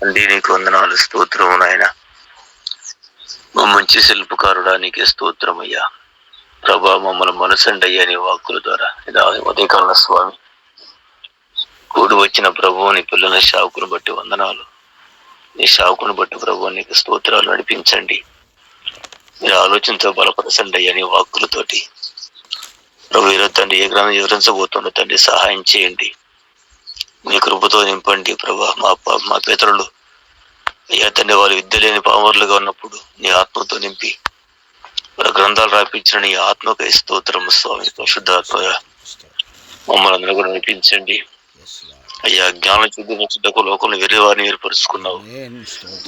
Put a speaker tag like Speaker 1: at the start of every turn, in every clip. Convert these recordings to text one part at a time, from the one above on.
Speaker 1: అండి నీకు వందనాలు, స్తోత్రము నాయన. మా మంచి శిల్పకారుడా నీకే స్తోత్రమయ్యా. ప్రభా మమ్మల్ని మనసండి అయ్యా నీ వాక్కుల ద్వారా. ఇలా ఉదయకాల స్వామి కూడి వచ్చిన ప్రభువు నీ పిల్లల శావుకును బట్టి వందనాలు. నీ శావుకును బట్టి ప్రభువు నీకు స్తోత్రాలు నడిపించండి. మీరు ఆలోచనతో బలపరచండి అయ్యా నీ వాక్కులతోటి. ప్రభు ఈరోజు తండ్రి ఏ గ్రంథం వివరించబోతుండో తండ్రి సహాయం చేయండి. నీ కృపతో నింపండి ప్రభా. మా పితరులు అయ్యా తండ్రి వాళ్ళు విద్య లేని పామరులుగా ఉన్నప్పుడు నీ ఆత్మతో నింపి వాళ్ళ గ్రంథాలు రాపించిన నీ ఆత్మకై స్తోత్రము స్వామి. పరిశుద్ధాత్మ మమ్మల్ని అందరూ కూడా నడిపించండి అయ్యా. జ్ఞానం చూద్దుకు లోకంలో వేరే వారిని ఏర్పరుచుకున్నావు.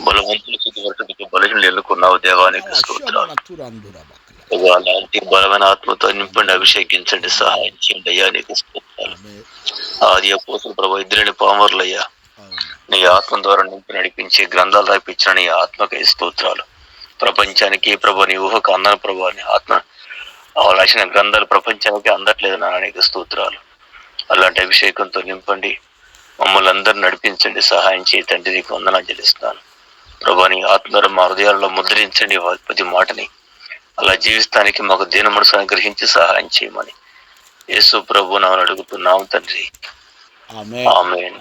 Speaker 1: బలవంతులు చూద్దుకు బలహీనలు ఎన్నుకున్నావు. దేవానికి స్తోత్రాలు. అలాంటి బలమైన ఆత్మతో నింపండి, అభిషేకించండి, సహాయం చేయండి అయ్యా. నీకు స్తోత్రాలు. ఆది అపోస్తుల ప్రభు ఇద్దరిని పామరులయ్యా నీ ఆత్మ ద్వారా నింపి నడిపించి గ్రంథాలు రాయించిన నీ ఆత్మకై స్తోత్రాలు. ప్రపంచానికి ప్రభు నీ ఊహకు అందన ప్రభు నీ ఆత్మ రాసిన గ్రంథాలు ప్రపంచానికి అందట్లేదు నా నీకు స్తోత్రాలు. అలాంటి అభిషేకంతో నింపండి, మమ్మల్ని అందరూ నడిపించండి, సహాయం చేయి తండ్రి. నీకు వందనాలు చెల్లిస్తున్నాను ప్రభు. నీ ఆత్మ ద్వారా మా హృదయాల్లో ముద్రించండి ప్రతి మాటని. అలా జీవిస్తానికి మాకు దీన మనసు అనుగ్రహించి సహాయం చేయమని యేసు ప్రభు నామమున అడుగుతున్నాము తండ్రి. ఆమేన్.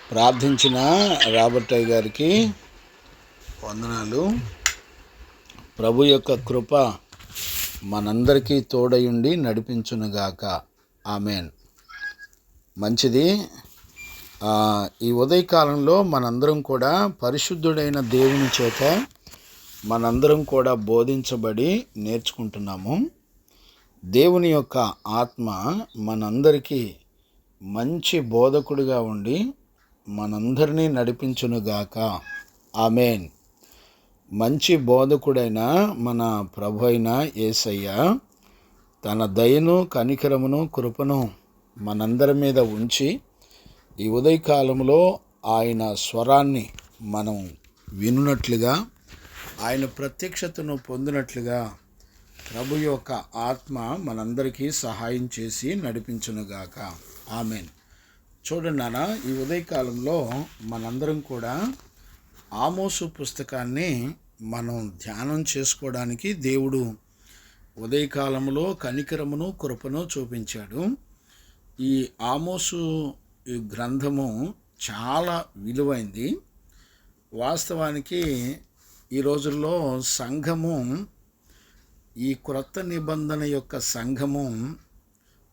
Speaker 2: ప్రార్థించిన రాబర్ట్ అయ్య గారికి వందనాలు. ప్రభు యొక్క కృప మనందరికీ తోడయుండి నడిపించునుగాక. ఆమేన్. మంచిది. ఈ ఉదయకాలంలో మనందరం కూడా పరిశుద్ధుడైన దేవుని చేత మనందరం కూడా బోధించబడి నేర్చుకుంటున్నాము. దేవుని యొక్క ఆత్మ మనందరికీ మంచి బోధకుడిగా ఉండి మనందరినీ నడిపించునుగాక. ఆమేన్. మంచి బోధకుడైన మన ప్రభు అయిన యేసయ్య తన దయను, కనికరమును, కృపను మనందరి మీద ఉంచి ఈ ఉదయకాలంలో ఆయన స్వరాన్ని మనం వినున్నట్లుగా, ఆయన ప్రత్యక్షతను పొందినట్లుగా ప్రభు యొక్క ఆత్మ మనందరికీ సహాయం చేసి నడిపించునుగాక. ఆమేన్. చూడండి నాన్న, ఈ ఉదయకాలంలో మనందరం కూడా ఆమోసు పుస్తకాన్ని మనం ధ్యానం చేసుకోవడానికి దేవుడు ఉదయకాలంలో కనికరమును, కృపను చూపించాడు. ఈ ఆమోసు ఈ గ్రంథము చాలా విలువైంది. వాస్తవానికి ఈ రోజుల్లో సంఘము, ఈ క్రొత్త నిబంధన యొక్క సంఘము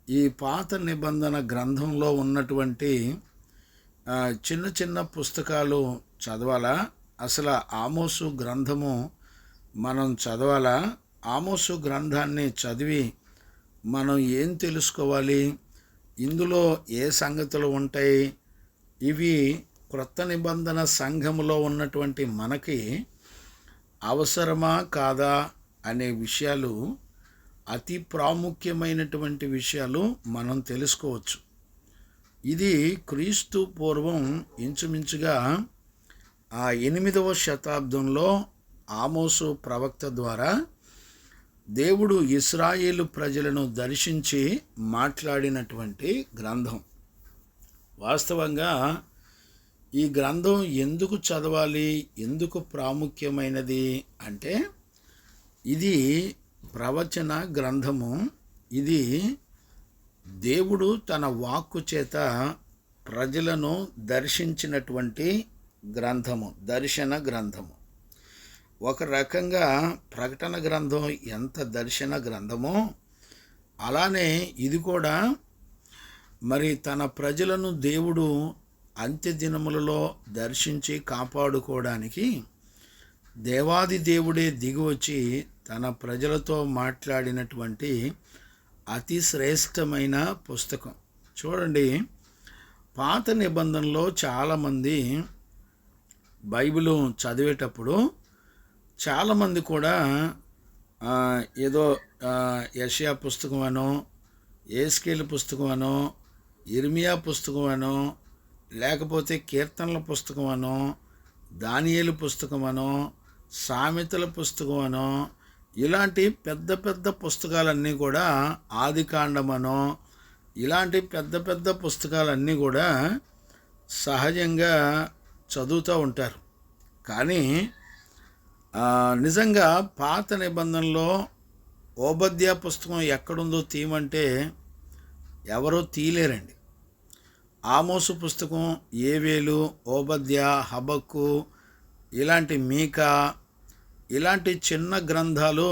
Speaker 2: ఈ పాత నిబంధన గ్రంథంలో ఉన్నటువంటి చిన్న చిన్న పుస్తకాలు చదవాలా? అసలు ఆమోసు గ్రంథము మనం చదవాలా? ఆమోసు గ్రంథాన్ని చదివి మనం ఏం తెలుసుకోవాలి? ఇందులో ఏ సంగతులు ఉంటాయి? ఇవి క్రొత్త నిబంధన సంఘములో ఉన్నటువంటి మనకి అవసరమా కాదా అనే విషయాలు, అతి ప్రాముఖ్యమైనటువంటి విషయాలు మనం తెలుసుకోవచ్చు. ఇది క్రీస్తు పూర్వం ఇంచుమించుగా 8వ శతాబ్దంలో ఆమోసు ప్రవక్త ద్వారా దేవుడు ఇశ్రాయేలు ప్రజలను దర్శించి మాట్లాడినటువంటి గ్రంథం. వాస్తవంగా ఈ గ్రంథం ఎందుకు చదవాలి, ఎందుకు ప్రాముఖ్యమైనది అంటే, ఇది ప్రవచన గ్రంథము. ఇది దేవుడు తన వాక్కు చేత ప్రజలను దర్శించినటువంటి గ్రంథము, దర్శన గ్రంథము. ఒక రకంగా ప్రకటన గ్రంథం ఎంత దర్శన గ్రంథమో, అలానే ఇది కూడా మరి తన ప్రజలను దేవుడు అంత్య దినములలో దర్శించి కాపాడుకోవడానికి దేవాది దేవుడే దిగివచ్చి తన ప్రజలతో మాట్లాడినటువంటి అతి శ్రేష్టమైన పుస్తకం. చూడండి, పాత నిబంధనలో చాలామంది బైబిల్ చదివేటప్పుడు చాలామంది కూడా ఏదో యెషయా పుస్తకం అనో, యేస్కేలు పుస్తకం అనో, ఇర్మియా పుస్తకం అనో, లేకపోతే కీర్తనల పుస్తకం అనో, దానియేలు పుస్తకం అనో, సామెతల పుస్తకం అనో, ఇలాంటి పెద్ద పెద్ద పుస్తకాలన్నీ కూడా, ఆదికాండమనో, ఇలాంటి పెద్ద పెద్ద పుస్తకాలన్నీ కూడా సహజంగా చదువుతూ ఉంటారు. కానీ నిజంగా పాత నిబంధనలో ఓబద్యా పుస్తకం ఎక్కడుందో తీయమంటే ఎవరో తీయలేరండి. ఆమోసు పుస్తకం, ఏవేలు, ఓబద్యా, హబక్కు, ఇలాంటి మీకా, ఇలాంటి చిన్న గ్రంథాలు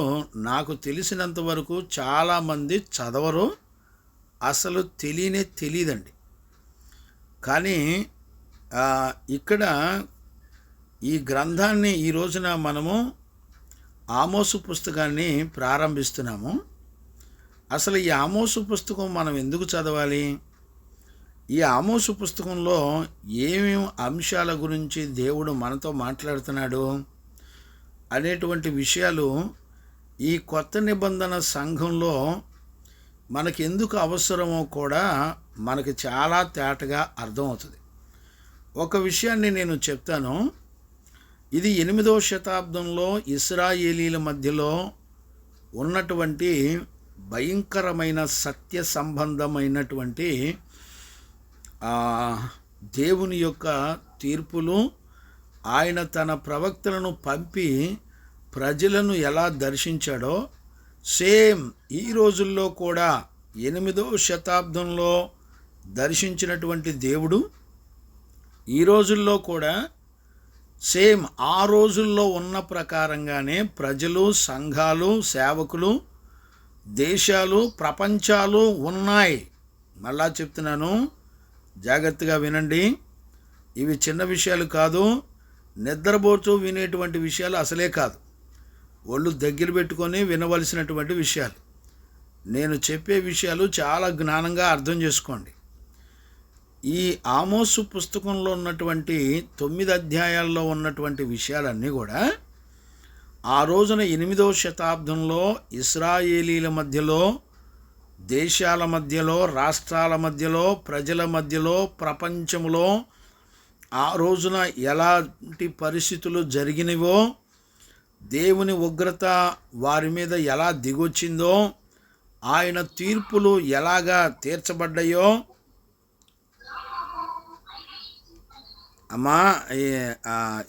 Speaker 2: నాకు తెలిసినంత వరకు చాలామంది చదవరు, అసలు తెలియదండి. కానీ ఇక్కడ ఈ గ్రంథాన్ని ఈ రోజున మనము ఆమోసు పుస్తకాన్ని ప్రారంభిస్తున్నాము. అసలు ఈ ఆమోసు పుస్తకం మనం ఎందుకు చదవాలి? ఈ ఆమోసు పుస్తకంలో ఏమేమి అంశాల గురించి దేవుడు మనతో మాట్లాడుతున్నాడు అనేటువంటి విషయాలు ఈ కొత్త నిబంధన సంఘంలో మనకి ఎందుకు అవసరమో కూడా మనకి చాలా తేటగా అర్థమవుతుంది. ఒక విషయాన్ని నేను చెప్తాను. ఇది 8వ శతాబ్దంలో ఇశ్రాయేలీల మధ్యలో ఉన్నటువంటి భయంకరమైన సత్య సంబంధమైనటువంటి దేవుని యొక్క తీర్పులు, ఆయన తన ప్రవక్తలను పంపి ప్రజలను ఎలా దర్శించాడో సేమ్ ఈ రోజుల్లో కూడా 8వ శతాబ్దంలో దర్శించినటువంటి దేవుడు ఈ రోజుల్లో కూడా సేమ్ ఆ రోజుల్లో ఉన్న ప్రకారంగానే ప్రజలు, సంఘాలు, సేవకులు, దేశాలు, ప్రపంచాలు ఉన్నాయి. మళ్ళా చెప్తున్నాను, జాగ్రత్తగా వినండి. ఇవి చిన్న విషయాలు కాదు, నిద్రపోతూ వినేటువంటి విషయాలు అసలే కాదు. ఒళ్ళు దగ్గర పెట్టుకొని వినవలసినటువంటి విషయాలు. నేను చెప్పే విషయాలు చాలా జ్ఞానంగా అర్థం చేసుకోండి. ఈ ఆమోసు పుస్తకంలో ఉన్నటువంటి 9 అధ్యాయాల్లో ఉన్నటువంటి విషయాలన్నీ కూడా ఆ రోజున 8వ శతాబ్దంలో ఇశ్రాయేలీల మధ్యలో, దేశాల మధ్యలో, రాష్ట్రాల మధ్యలో, ప్రజల మధ్యలో, ప్రపంచంలో ఆ రోజున ఎలాంటి పరిస్థితులు జరిగినవో, దేవుని ఉగ్రత వారి మీద ఎలా దిగొచ్చిందో, ఆయన తీర్పులు ఎలాగా తీర్చబడ్డాయో. అమ్మా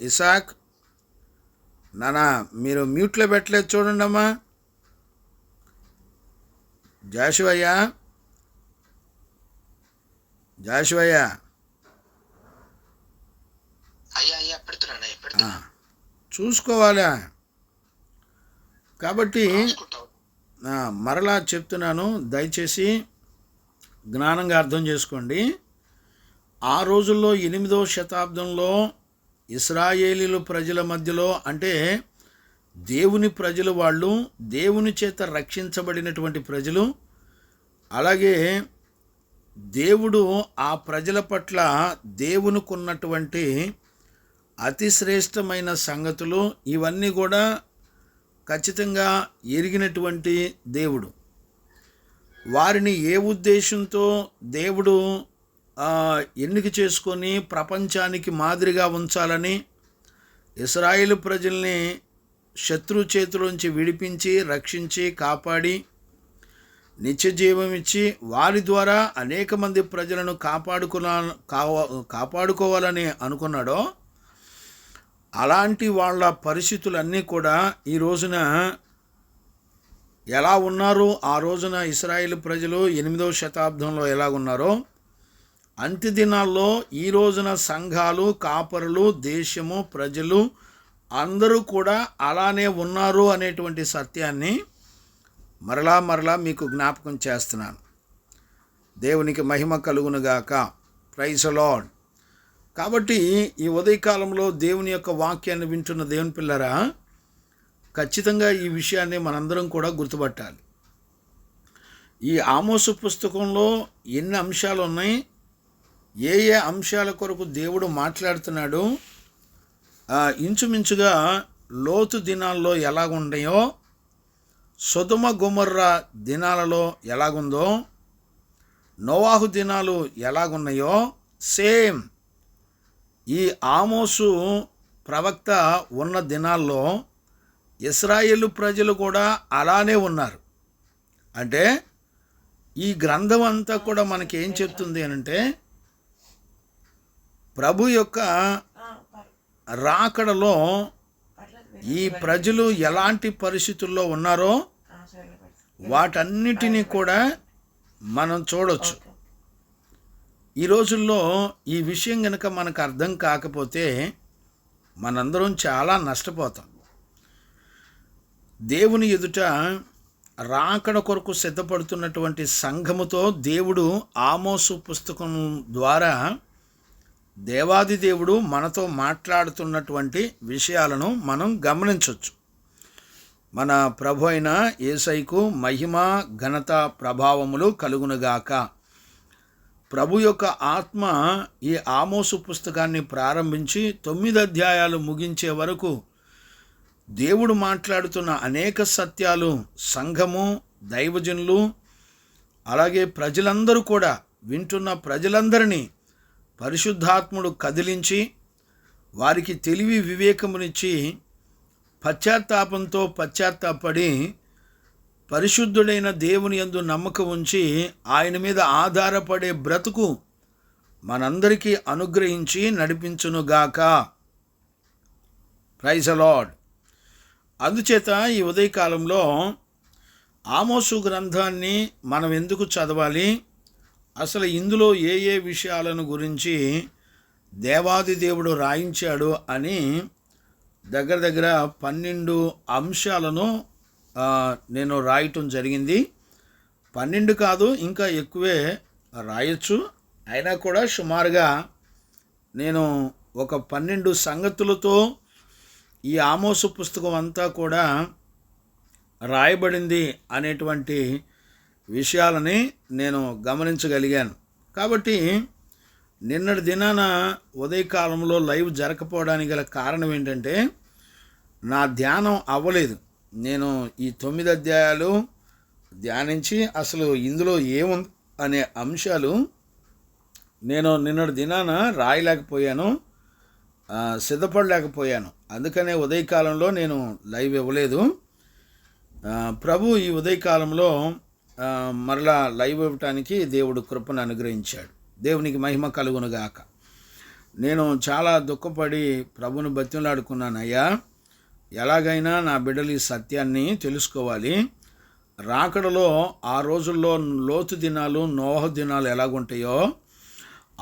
Speaker 2: ఇసాక్, నానా మీరు మ్యూట్లో పెట్టలేదు చూడండి అమ్మా. జాషువయ్యా, చూసుకోవాలా? కాబట్టి మరలా చెప్తున్నాను, దయచేసి జ్ఞానంగా అర్థం చేసుకోండి. ఆ రోజుల్లో 8వ శతాబ్దంలో ఇశ్రాయేలీలు ప్రజల మధ్యలో, అంటే దేవుని ప్రజలు, వాళ్ళు దేవుని చేత రక్షించబడినటువంటి ప్రజలు, అలాగే దేవుడు ఆ ప్రజల పట్ల దేవునికున్నటువంటి అతి శ్రేష్టమైన సంగతులు ఇవన్నీ కూడా ఖచ్చితంగా ఎరిగినటువంటి దేవుడు. వారిని ఏ ఉద్దేశంతో దేవుడు ఎన్నిక చేసుకొని ప్రపంచానికి మాదిరిగా ఉంచాలని, ఇశ్రాయేలు ప్రజల్ని శత్రు చేతిలోంచి విడిపించి, రక్షించి, కాపాడి, నిత్య జీవం ఇచ్చి వారి ద్వారా అనేక మంది ప్రజలను కాపాడుకోవాలని అనుకున్నాడో, అలాంటి వాళ్ళ పరిస్థితులన్నీ కూడా ఈ రోజున ఎలా ఉన్నారు, ఆ రోజున ఇశ్రాయేలు ప్రజలు 8వ శతాబ్దంలో ఎలా ఉన్నారో, అంత్య దినాల్లో ఈ రోజున సంఘాలు, కాపరులు, దేశము, ప్రజలు అందరూ కూడా అలానే ఉన్నారు అనేటువంటి సత్యాన్ని మరలా మీకు జ్ఞాపకం చేస్తున్నాను. దేవునికి మహిమ కలుగునుగాక. Praise the lord. కాబట్టి ఈ ఉదయకాలంలో దేవుని యొక్క వాక్యాన్ని వింటున్న దేవుని పిల్లరా, ఖచ్చితంగా ఈ విషయాన్ని మనందరం కూడా గుర్తుపట్టాలి. ఈ ఆమోసు పుస్తకంలో ఎన్ని అంశాలు ఉన్నాయి, ఏ అంశాల కొరకు దేవుడు మాట్లాడుతున్నాడు, ఇంచుమించుగా లోతు దినాల్లో ఎలాగున్నాయో, సొదొమ గొమొర్రా దినాలలో ఎలాగుందో, నోవాహు దినాలు ఎలాగున్నాయో, సేమ్ ఈ ఆమోసు ప్రవక్త ఉన్న దినాల్లో ఇశ్రాయేలు ప్రజలు కూడా అలానే ఉన్నారు. అంటే ఈ గ్రంథం అంతా కూడా మనకి ఏం చెప్తుంది అంటే, ప్రభు యొక్క రాకడలో ఈ ప్రజలు ఎలాంటి పరిస్థితుల్లో ఉన్నారో వాటన్నిటినీ కూడా మనం చూడొచ్చు. ఈ రోజుల్లో ఈ విషయం కనుక మనకు అర్థం కాకపోతే మనందరం చాలా నష్టపోతాం. దేవుని ఎదుట రాకడ కొరకు సిద్ధపడుతున్నటువంటి సంఘముతో దేవుడు ఆమోసు పుస్తకం ద్వారా దేవాది దేవుడు మనతో మాట్లాడుతున్నటువంటి విషయాలను మనం గమనించవచ్చు. మన ప్రభు అయిన యేసయ్యకు మహిమ ఘనత ప్రభావములు కలుగునుగాక. ప్రభు యొక్క ఆత్మ ఈ ఆమోసు పుస్తకాన్ని ప్రారంభించి 9 అధ్యాయాలు ముగించే వరకు దేవుడు మాట్లాడుతున్న అనేక సత్యాలు సంఘము, దైవజనులు, అలాగే ప్రజలందరూ కూడా వింటున్న ప్రజలందరినీ పరిశుద్ధాత్ముడు కదిలించి వారికి తెలివి వివేకమునిచ్చి పశ్చాత్తాపంతో పశ్చాత్తాపడి పరిశుద్ధుడైన దేవుని యందు నమ్మకం ఉంచి ఆయన మీద ఆధారపడే బ్రతుకు మనందరికీ అనుగ్రహించి నడిపించునుగాక. Praise the lord. అందుచేత ఈ ఉదయకాలంలో ఆమోసు గ్రంథాన్ని మనం ఎందుకు చదవాలి, అసలు ఇందులో ఏ ఏ విషయాలను గురించి దేవాది దేవుడు రాయించాడు అని దగ్గర 12 అంశాలను నేను రాయటం జరిగింది. 12 కాదు, ఇంకా ఎక్కువే రాయొచ్చు. అయినా కూడా సుమారుగా నేను ఒక 12 సంగతులతో ఈ ఆమోసు పుస్తకం అంతా కూడా రాయబడింది అనేటువంటి విషయాలని నేను గమనించగలిగాను. కాబట్టి నిన్నటి దినాన ఉదయకాలంలో లైవ్ జరగకపోవడానికి గల కారణం ఏంటంటే నా ధ్యానం అవ్వలేదు. నేను ఈ 9 అధ్యాయాలు ధ్యానించి అసలు ఇందులో ఏముంది అనే అంశాలు నేను నిన్నటి దినాన రాయలేకపోయాను, సిద్ధపడలేకపోయాను. అందుకనే ఉదయకాలంలో నేను లైవ్ ఇవ్వలేదు. ప్రభు ఈ ఉదయకాలంలో మరలా లైవ్ ఇవ్వటానికి దేవుడు కృపను అనుగ్రహించాడు. దేవునికి మహిమ కలుగునుగాక. నేను చాలా దుఃఖపడి ప్రభుని బతిమలాడుకున్నాను, అయ్యా ఎలాగైనా నా బిడ్డలు ఈ సత్యాన్ని తెలుసుకోవాలి. రాకడలో ఆ రోజుల్లో లోతు దినాలు, నోహ దినాలు ఎలాగుంటాయో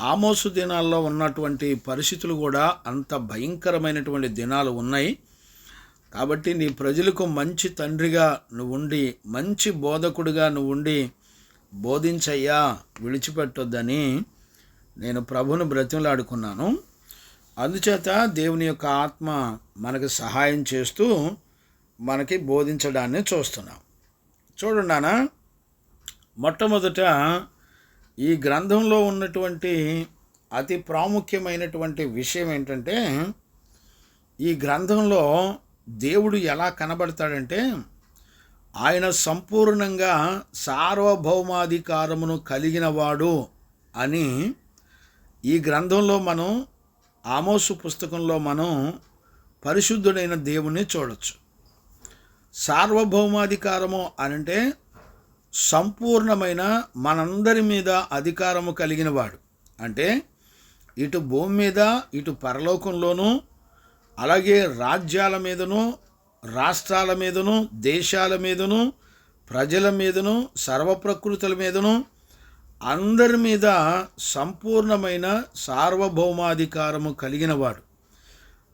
Speaker 2: ఆమోసు దినాల్లో ఉన్నటువంటి పరిస్థితులు కూడా అంత భయంకరమైనటువంటి దినాలు ఉన్నాయి. కాబట్టి నీ ప్రజలకు మంచి తండ్రిగా నువ్వు ఉండి, మంచి బోధకుడిగా నువ్వు ఉండి బోధించయ్యా, విడిచిపెట్టొద్దని నేను ప్రభుని బ్రతిమలాడుకున్నాను. అందుచేత దేవుని యొక్క ఆత్మ మనకు సహాయం చేస్తూ మనకి బోధించడాన్ని చూస్తున్నాం. చూడండి నాన్న, మొట్టమొదట ఈ గ్రంథంలో ఉన్నటువంటి అతి ప్రాముఖ్యమైనటువంటి విషయం ఏంటంటే, ఈ గ్రంథంలో దేవుడు ఎలా కనబడతాడంటే ఆయన సంపూర్ణంగా సార్వభౌమాధికారమును కలిగినవాడు అని ఈ గ్రంథంలో మనం ఆమోసు పుస్తకంలో మనం పరిశుద్ధుడైన దేవుణ్ణి చూడొచ్చు. సార్వభౌమాధికారము అనంటే సంపూర్ణమైన మనందరి మీద అధికారము కలిగిన వాడు. అంటే ఇటు భూమి మీద, ఇటు పరలోకంలోనూ, అలాగే రాజ్యాల మీదను, రాష్ట్రాల మీదను, దేశాల మీదను, ప్రజల మీదను, సర్వప్రకృతుల మీదను, అందరి మీద సంపూర్ణమైన సార్వభౌమాధికారము కలిగినవాడు.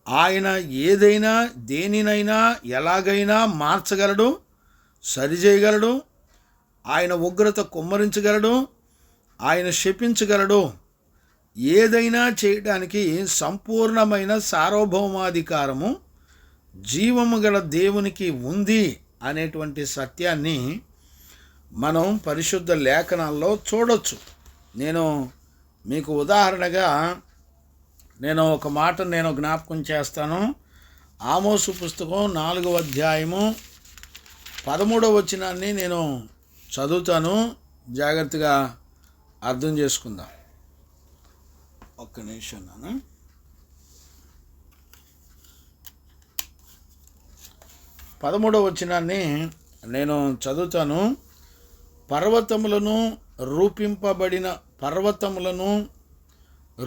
Speaker 2: ఆయన ఏదైనా దేనినైనా ఎలాగైనా మార్చగలడు, సరిచేయగలడు. ఆయన ఉగ్రత కుమ్మరించగలడు, ఆయన శపించగలడు. ఏదైనా చేయడానికి సంపూర్ణమైన సార్వభౌమాధికారము జీవము గల దేవునికి ఉంది అనేటువంటి సత్యాన్ని మనం పరిశుద్ధ లేఖనాల్లో చూడొచ్చు. నేను మీకు ఉదాహరణగా ఒక మాట జ్ఞాపకం చేస్తాను. ఆమోసు పుస్తకం 4వ అధ్యాయము 13వ వచనాన్ని నేను చదువుతాను. జాగ్రత్తగా అర్థం చేసుకుందాం. ఒక్క నిమిషం నాన్న. 13వ వచనాన్ని నేను చదువుతాను. పర్వతములను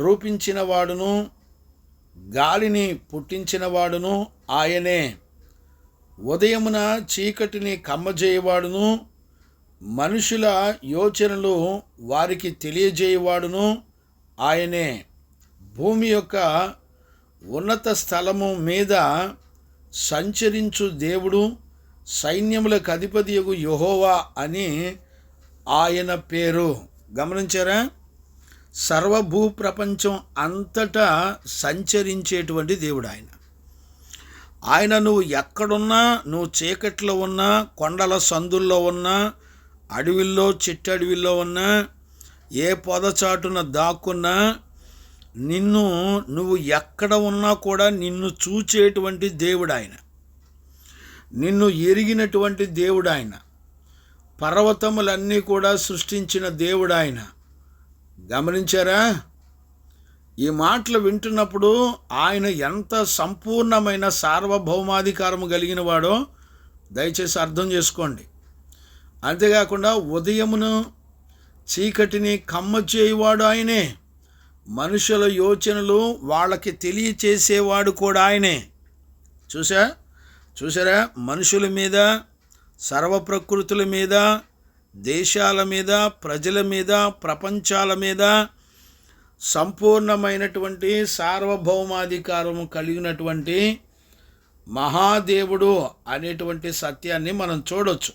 Speaker 2: రూపించిన వాడును, గాలిని పుట్టించినవాడును ఆయనే, ఉదయమున చీకటిని కమ్మజేయవాడును, మనుషుల యోచనలు వారికి తెలియజేయవాడును ఆయనే. భూమి యొక్క ఉన్నత స్థలము మీద సంచరించు దేవుడు, సైన్యములకు అధిపతియగు యెహోవా అని ఆయన పేరు. గమనించారా? సర్వభూ ప్రపంచం అంతటా సంచరించేటువంటి దేవుడు ఆయన. ఆయన నువ్వు ఎక్కడున్నా, నువ్వు చీకట్లో ఉన్నా, కొండల సందుల్లో ఉన్నా, అడవిల్లో చిట్టడవిల్లో ఉన్నా, ఏ పొదచాటున దాక్కున్నా, నువ్వు ఎక్కడ ఉన్నా కూడా నిన్ను చూచేటువంటి దేవుడు ఆయన. నిన్ను ఎరిగినటువంటి దేవుడు ఆయన. పర్వతములన్నీ కూడా సృష్టించిన దేవుడు ఆయన. గమనించారా? ఈ మాటలు వింటున్నప్పుడు ఆయన ఎంత సంపూర్ణమైన సార్వభౌమాధికారము కలిగిన వాడో దయచేసి అర్థం చేసుకోండి. అంతేకాకుండా ఉదయమును చీకటిని కమ్మచేయువాడు ఆయనే, మనుషుల యోచనలు వాళ్ళకి తెలియచేసేవాడు కూడా ఆయనే. చూసారా? మనుషుల మీద, సర్వప్రకృతుల మీద, దేశాల మీద, ప్రజల మీద, ప్రపంచాల మీద సంపూర్ణమైనటువంటి సార్వభౌమాధికారము కలిగినటువంటి మహాదేవుడు అనేటువంటి సత్యాన్ని మనం చూడవచ్చు.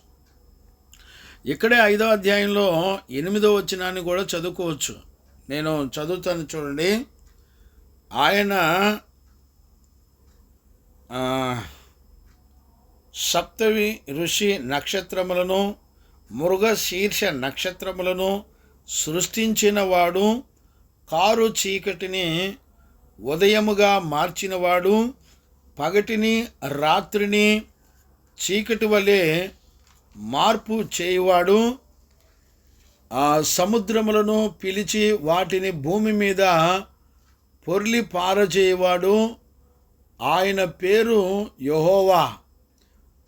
Speaker 2: ఇక్కడే 5వ అధ్యాయంలో 8వ వచనాన్ని కూడా చదువుకోవచ్చు. నేను చదువుతాను చూడండి. ఆయన సప్తవి ఋషి నక్షత్రములను, మృగశీర్ష నక్షత్రములను సృష్టించినవాడు, కారు చీకటిని ఉదయముగా మార్చినవాడు, పగటిని రాత్రిని చీకటి వలె మార్పు చేయువాడు, సముద్రములను పిలిచి వాటిని భూమి మీద పొర్లి పారజేయవాడు. ఆయన పేరు యెహోవా.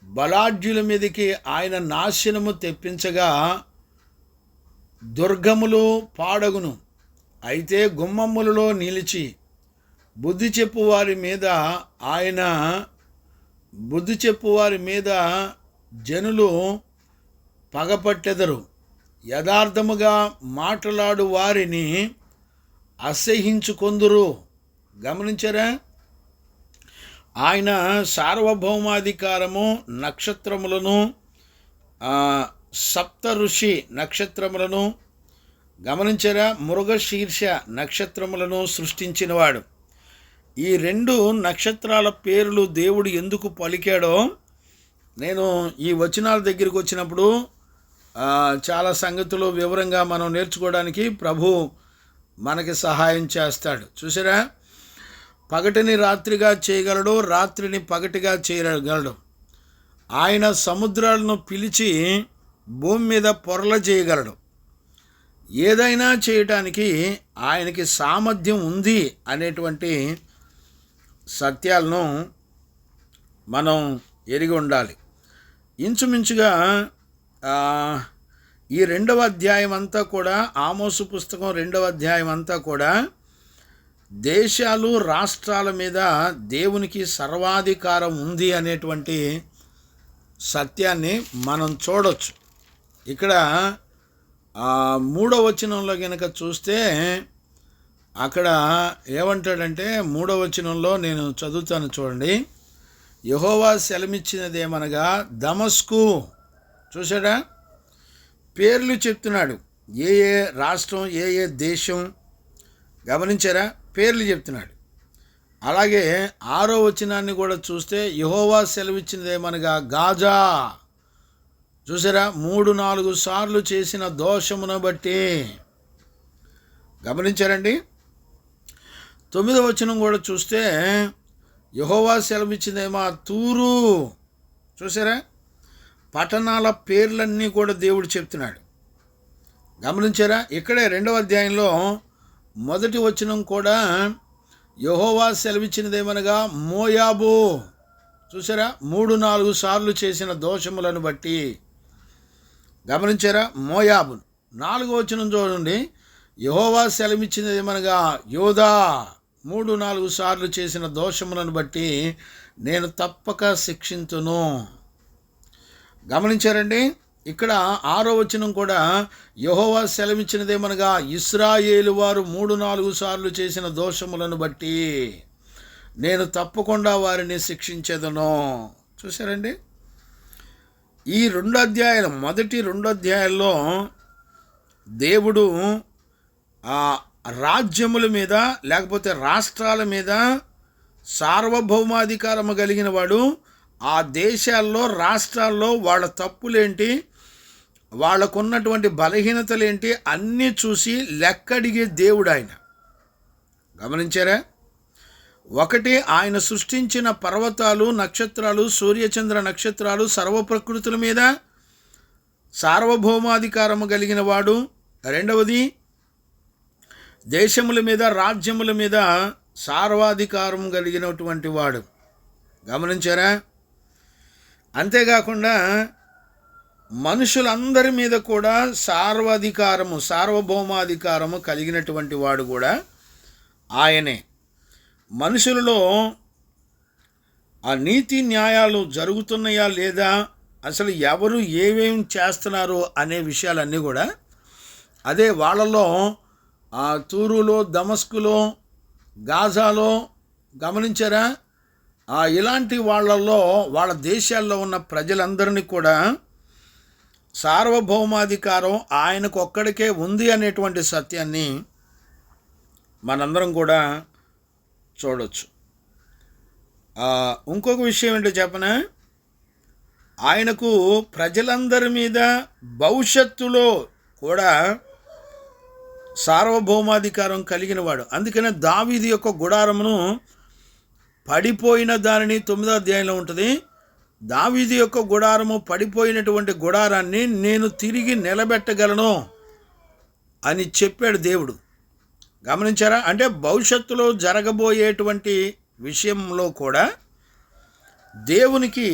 Speaker 2: బలాఢ్యుల మీదకి ఆయన నాశనము తెప్పించగా దుర్గములు పాడగును. అయితే గుమ్మములలో నిలిచి బుద్ధి చెప్పువారి మీద జనులు పగపట్టెదరు. యథార్థముగా మాట్లాడు వారిని అసహించుకొందురు. గమనించారా? ఆయన సార్వభౌమాధికారము నక్షత్రములను, సప్త ఋషి నక్షత్రములను, గమనించారా? మృగశీర్ష నక్షత్రములను సృష్టించినవాడు. ఈ 2 నక్షత్రాల పేర్లు దేవుడు ఎందుకు పలికాడో నేను ఈ వచనాల దగ్గరికి వచ్చినప్పుడు చాలా సంగతులు వివరంగా మనం నేర్చుకోవడానికి ప్రభు మనకి సహాయం చేస్తాడు. చూసారా? పగటిని రాత్రిగా చేయగలడు, రాత్రిని పగటిగా చేయగలడు. ఆయన సముద్రాలను పిలిచి భూమి మీద పొరల చేయగలడు. ఏదైనా చేయటానికి ఆయనకి సామర్థ్యం ఉంది అనేటువంటి సత్యాలను మనం ఎరిగి ఉండాలి. ఇంచుమించుగా ఈ 2వ అధ్యాయం అంతా కూడా, ఆమోసు పుస్తకం 2వ అధ్యాయం అంతా కూడా దేశాలు, రాష్ట్రాల మీద దేవునికి సర్వాధికారం ఉంది అనేటువంటి సత్యాన్ని మనం చూడవచ్చు. ఇక్కడ 3వ వచనంలో కనుక చూస్తే అక్కడ ఏమంటాడంటే, 3వ వచనంలో నేను చదువుతాను చూడండి. యెహోవా సెలమిచ్చినదేమనగా దమస్కు. చూసాడా? పేర్లు చెప్తున్నాడు. ఏ రాష్ట్రం, ఏ దేశం, గమనించారా? పేర్లు చెప్తున్నాడు. అలాగే 6వ వచనాన్ని కూడా చూస్తే యెహోవా సెలవిచ్చినదేమనగా గాజా. చూసారా? 3-4 సార్లు చేసిన దోషమును బట్టి. గమనించారండి? 9వ వచనం కూడా చూస్తే యెహోవా సెలవిచ్చిందేమో తూరు. చూసారా? పట్టణాల పేర్లన్నీ కూడా దేవుడు చెప్తున్నాడు. గమనించారా? ఇక్కడే 2వ అధ్యాయంలో 1వ వచనం కూడా యెహోవా సెలవిచ్చినదేమనగా మోయాబు. చూసారా? 3-4 సార్లు చేసిన దోషములను బట్టి. గమనించారా? మోయాబు. 4వ వచనం చూడండి. యెహోవా సెలవిచ్చినదేమనగా యోధా. 3-4 సార్లు చేసిన దోషములను బట్టి నేను తప్పక శిక్షింతును. గమనించారండి? ఇక్కడ 6వ వచనం కూడా యెహోవా సెలవిచ్చినదేమనగా, ఇశ్రాయేలు వారు 3-4 సార్లు చేసిన దోషములను బట్టి నేను తప్పకుండా వారిని శిక్షించేదను. చూసారండి? ఈ 2 అధ్యాయాలు, మొదటి 2 అధ్యాయాల్లో దేవుడు రాజ్యముల మీద లేకపోతే రాష్ట్రాల మీద సార్వభౌమాధికారము కలిగిన వాడు. ఆ దేశాల్లో, రాష్ట్రాల్లో వాళ్ళ తప్పులేంటి, వాళ్ళకున్నటువంటి బలహీనతలేంటి అన్నీ చూసి లెక్కడిగే దేవుడు ఆయన. గమనించారా? ఒకటి, ఆయన సృష్టించిన పర్వతాలు, నక్షత్రాలు, సూర్యచంద్ర నక్షత్రాలు, సర్వప్రకృతుల మీద సార్వభౌమాధికారము కలిగిన వాడు. రెండవది, దేశముల మీద, రాజ్యముల మీద సార్వాధికారం కలిగినటువంటి వాడు. గమనించారా? అంతేకాకుండా మనుషులందరి మీద కూడా సార్వభౌమాధికారము కలిగినటువంటి వాడు కూడా ఆయనే. మనుషులలో ఆ నీతి న్యాయాలు జరుగుతున్నాయా లేదా, అసలు ఎవరు ఏమేం చేస్తున్నారు అనే విషయాలన్నీ కూడా అదే వాళ్ళలో తూరులో, దమస్కులో, గాజాలో, గమనించారా? ఇలాంటి వాళ్ళల్లో, వాళ్ళ దేశాల్లో ఉన్న ప్రజలందరినీ కూడా సార్వభౌమాధికారం ఆయనకు ఒక్కడికే ఉంది అనేటువంటి సత్యాన్ని మనందరం కూడా చూడవచ్చు. ఇంకొక విషయం ఏంటో చెప్పనా, ఆయనకు ప్రజలందరి మీద భవిష్యత్తులో కూడా సార్వభౌమాధికారం కలిగిన వాడు. అందుకనే దావీదు యొక్క గుడారమును పడిపోయిన దానిని 9వ అధ్యాయంలో ఉంటుంది. దావీదు యొక్క గుడారము, పడిపోయినటువంటి గుడారాన్ని నేను తిరిగి నిలబెట్టగలను అని చెప్పాడు దేవుడు. గమనించారా? అంటే భవిష్యత్తులో జరగబోయేటువంటి విషయంలో కూడా దేవునికి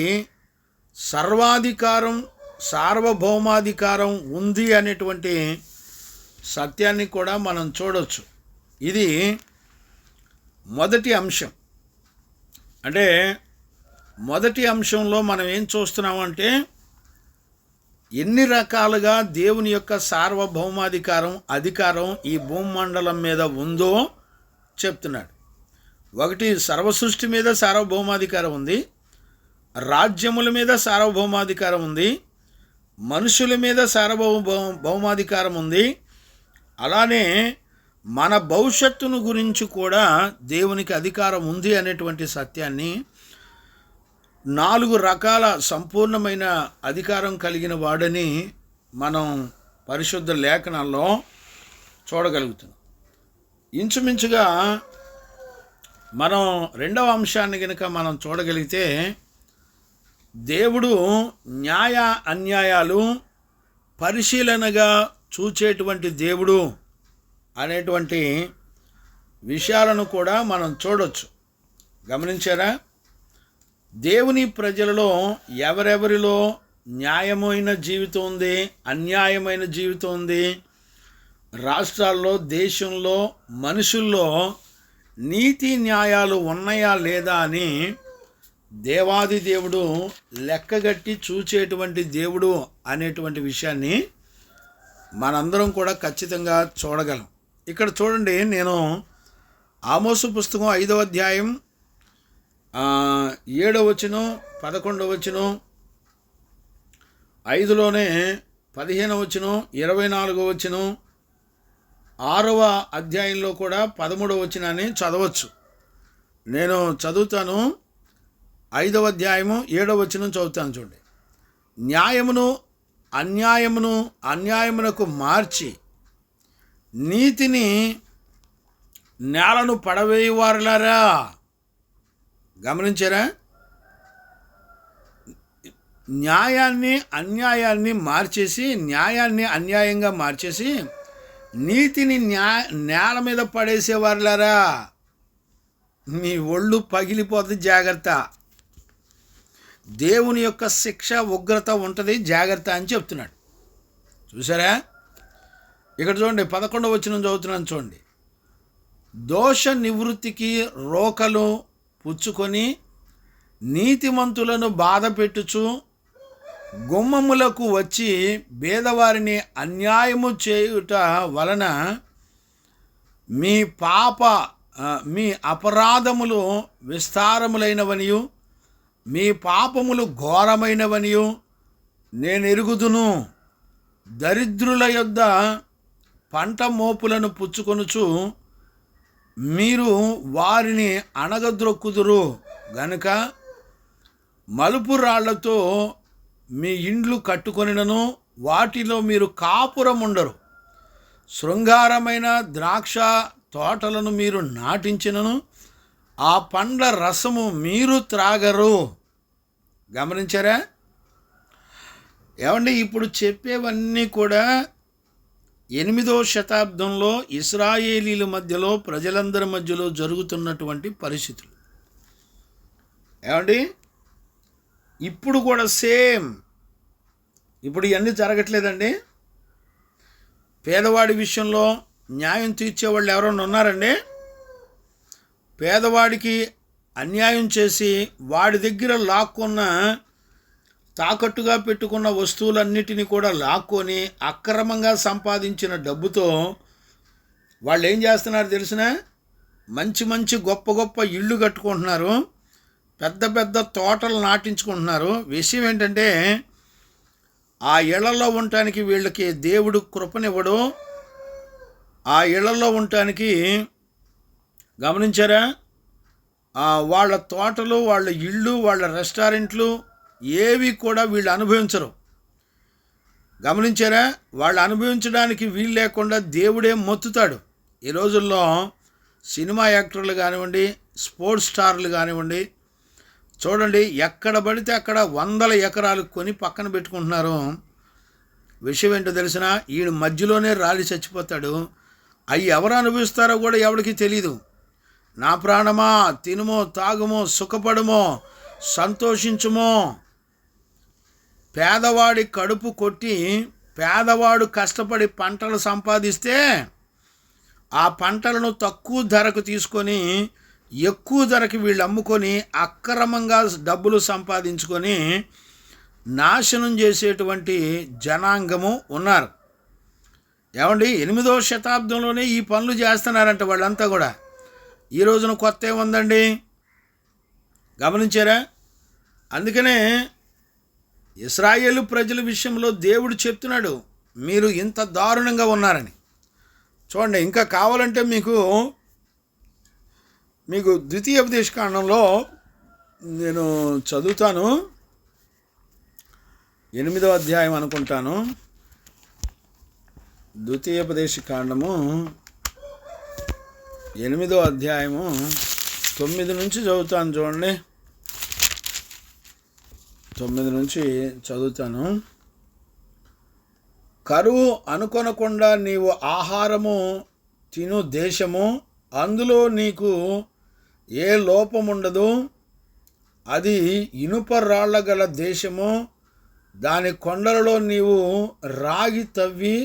Speaker 2: సర్వాధికారం, సార్వభౌమాధికారం ఉంది అనేటువంటి సత్యాన్ని కూడా మనం చూడవచ్చు. ఇది మొదటి అంశం. అంటే మొదటి అంశంలో మనం ఏం చూస్తున్నామంటే, ఎన్ని రకాలుగా దేవుని యొక్క అధికారం ఈ భూమండలం మీద ఉందో చెప్తున్నాడు. ఒకటి, సర్వసృష్టి మీద సార్వభౌమాధికారం ఉంది, రాజ్యముల మీద సార్వభౌమాధికారం ఉంది, మనుషుల మీద సార్వభౌమాధికారం ఉంది. అలానే మన భవిష్యత్తును గురించి కూడా దేవునికి అధికారం ఉంది అనేటువంటి సత్యాన్ని 4 రకాల సంపూర్ణమైన అధికారం కలిగిన వాడని మనం పరిశుద్ధ లేఖనాల్లో చూడగలుగుతున్నాం. ఇంచుమించుగా మనం 2వ అంశాన్ని కనుక మనం చూడగలిగితే, దేవుడు న్యాయ అన్యాయాలు పరిశీలనగా చూచేటువంటి దేవుడు అనేటువంటి విషయాలను కూడా మనం చూడవచ్చు. గమనించారా? దేవుని ప్రజలలో ఎవరెవరిలో న్యాయమైన జీవితం ఉంది, అన్యాయమైన జీవితం ఉంది, రాష్ట్రాల్లో, దేశంలో, మనుషుల్లో నీతి న్యాయాలు ఉన్నాయా లేదా అని దేవాది దేవుడు లెక్కగట్టి చూచేటువంటి దేవుడు అనేటువంటి విషయాన్ని మనందరం కూడా ఖచ్చితంగా చూడగలం. ఇక్కడ చూడండి, నేను ఆమోసు పుస్తకం 5వ అధ్యాయం 7వ వచనం, 11వ వచనం, 5లోనే 15వ వచనం, 24వ వచనం, 6వ అధ్యాయంలో కూడా 13వ వచనాన్ని చదవచ్చు. నేను చదువుతాను. 5వ అధ్యాయము 7వ వచనం చదువుతాను. చూడండి, న్యాయమును అన్యాయమునకు మార్చి నీతిని నేలను పడవేయువారులారా. గమనించారా? న్యాయాన్ని అన్యాయాన్ని మార్చేసి, న్యాయాన్ని అన్యాయంగా మార్చేసి నీతిని నేల మీద పడేసేవారులారా, మీ ఒళ్ళు పగిలిపోతుంది, జాగ్రత్త. దేవుని యొక్క శిక్ష, ఉగ్రత ఉంటుంది, జాగ్రత్త అని చెప్తున్నాడు. చూసారా? ఇక్కడ చూడండి, 11వ వచనం చదువుతున్నాను చూడండి. దోష నివృత్తికి రోకలు పుచ్చుకొని నీతిమంతులను బాధపెట్టుచు గుమ్మములకు వచ్చి పేదవారిని అన్యాయము చేయుట వలన మీ అపరాధములు విస్తారములైనవనియు మీ పాపములు ఘోరమైనవనియు నేను ఎరుగుదును. దరిద్రుల యొద్ద పంట మోపులను పుచ్చుకొనుచు మీరు వారిని అణగద్రొక్కుదురు గనుక మలుపు రాళ్లతో మీ ఇండ్లు కట్టుకొనినను వాటిలో మీరు కాపురం ఉండరు. శృంగారమైన ద్రాక్ష తోటలను మీరు నాటించినను ఆ పండ్ల రసము మీరు త్రాగరు. గమనించారా? ఏమండి, ఇప్పుడు చెప్పేవన్నీ కూడా 8వ శతాబ్దంలో ఇశ్రాయేలీల మధ్యలో, ప్రజలందరి మధ్యలో జరుగుతున్నటువంటి పరిస్థితులు. ఏమండి, ఇప్పుడు కూడా సేమ్. ఇప్పుడు ఇవన్నీ జరగట్లేదండి. పేదవాడి విషయంలో న్యాయం తీర్చేవాళ్ళు ఎవరైనా ఉన్నారండి? పేదవాడికి అన్యాయం చేసి వాడి దగ్గర లాక్కున్న, తాకట్టుగా పెట్టుకున్న వస్తువులన్నిటినీ కూడా లాక్కొని అక్రమంగా సంపాదించిన డబ్బుతో వాళ్ళు ఏం చేస్తున్నారు తెలిసిన? మంచి మంచి గొప్ప గొప్ప ఇళ్ళు కట్టుకుంటున్నారు, పెద్ద పెద్ద తోటలు నాటించుకుంటున్నారు. విషయం ఏంటంటే, ఆ ఇళ్లలో ఉండటానికి వీళ్ళకి దేవుడు కృపనివ్వడు. ఆ ఇళ్లలో ఉండటానికి, గమనించారా, వాళ్ళ తోటలు, వాళ్ళ ఇళ్ళు, వాళ్ళ రెస్టారెంట్లు ఏవి కూడా వీళ్ళు అనుభవించరు. గమనించారా? వాళ్ళు అనుభవించడానికి వీలు లేకుండా దేవుడే మొత్తుతాడు. ఈ రోజుల్లో సినిమా యాక్టర్లు కానివ్వండి, స్పోర్ట్స్ స్టార్లు కానివ్వండి, చూడండి, ఎక్కడ పడితే అక్కడ 100 ఎకరాలు కొని పక్కన పెట్టుకుంటున్నారు. విషయం ఏంటో తెలిసిన? ఈయన మధ్యలోనే రాలి చచ్చిపోతాడు. అవి ఎవరు అనుభవిస్తారో కూడా ఎవరికి తెలీదు. నా ప్రాణమా, తినుమో, తాగుమో, సుఖపడుమో, సంతోషించుమో. పేదవాడి కడుపు కొట్టి, పేదవాడు కష్టపడి పంటలు సంపాదిస్తే ఆ పంటలను తక్కువ ధరకు తీసుకొని ఎక్కువ ధరకి వీళ్ళు అమ్ముకొని అక్రమంగా డబ్బులు సంపాదించుకొని నాశనం చేసేటువంటి జనాంగము ఉన్నారు. ఏమండి, 8వ శతాబ్దంలోనే ఈ పనులు చేస్తున్నారంట వాళ్ళంతా కూడా. ఈ రోజున కొత్త ఏముందండి? గమనించారా? అందుకనే ఇశ్రాయేలు ప్రజల విషయంలో దేవుడు చెప్తున్నాడు, మీరు ఇంత దారుణంగా ఉన్నారని. చూడండి, ఇంకా కావాలంటే మీకు 2వ నేను చదువుతాను. 8వ అధ్యాయం అనుకుంటాను. 2 8వ అధ్యాయము 9 నుంచి చదువుతాను. చూడండి, 9 నుంచి చదువుతాను. కరువు అనుకొనకుండా నీవు ఆహారము తిను దేశము, అందులో నీకు ఏ లోపముండదు. అది ఇనుప రాళ్ల గల దేశము, దాని కొండలలో నీవు రాగి తవ్వి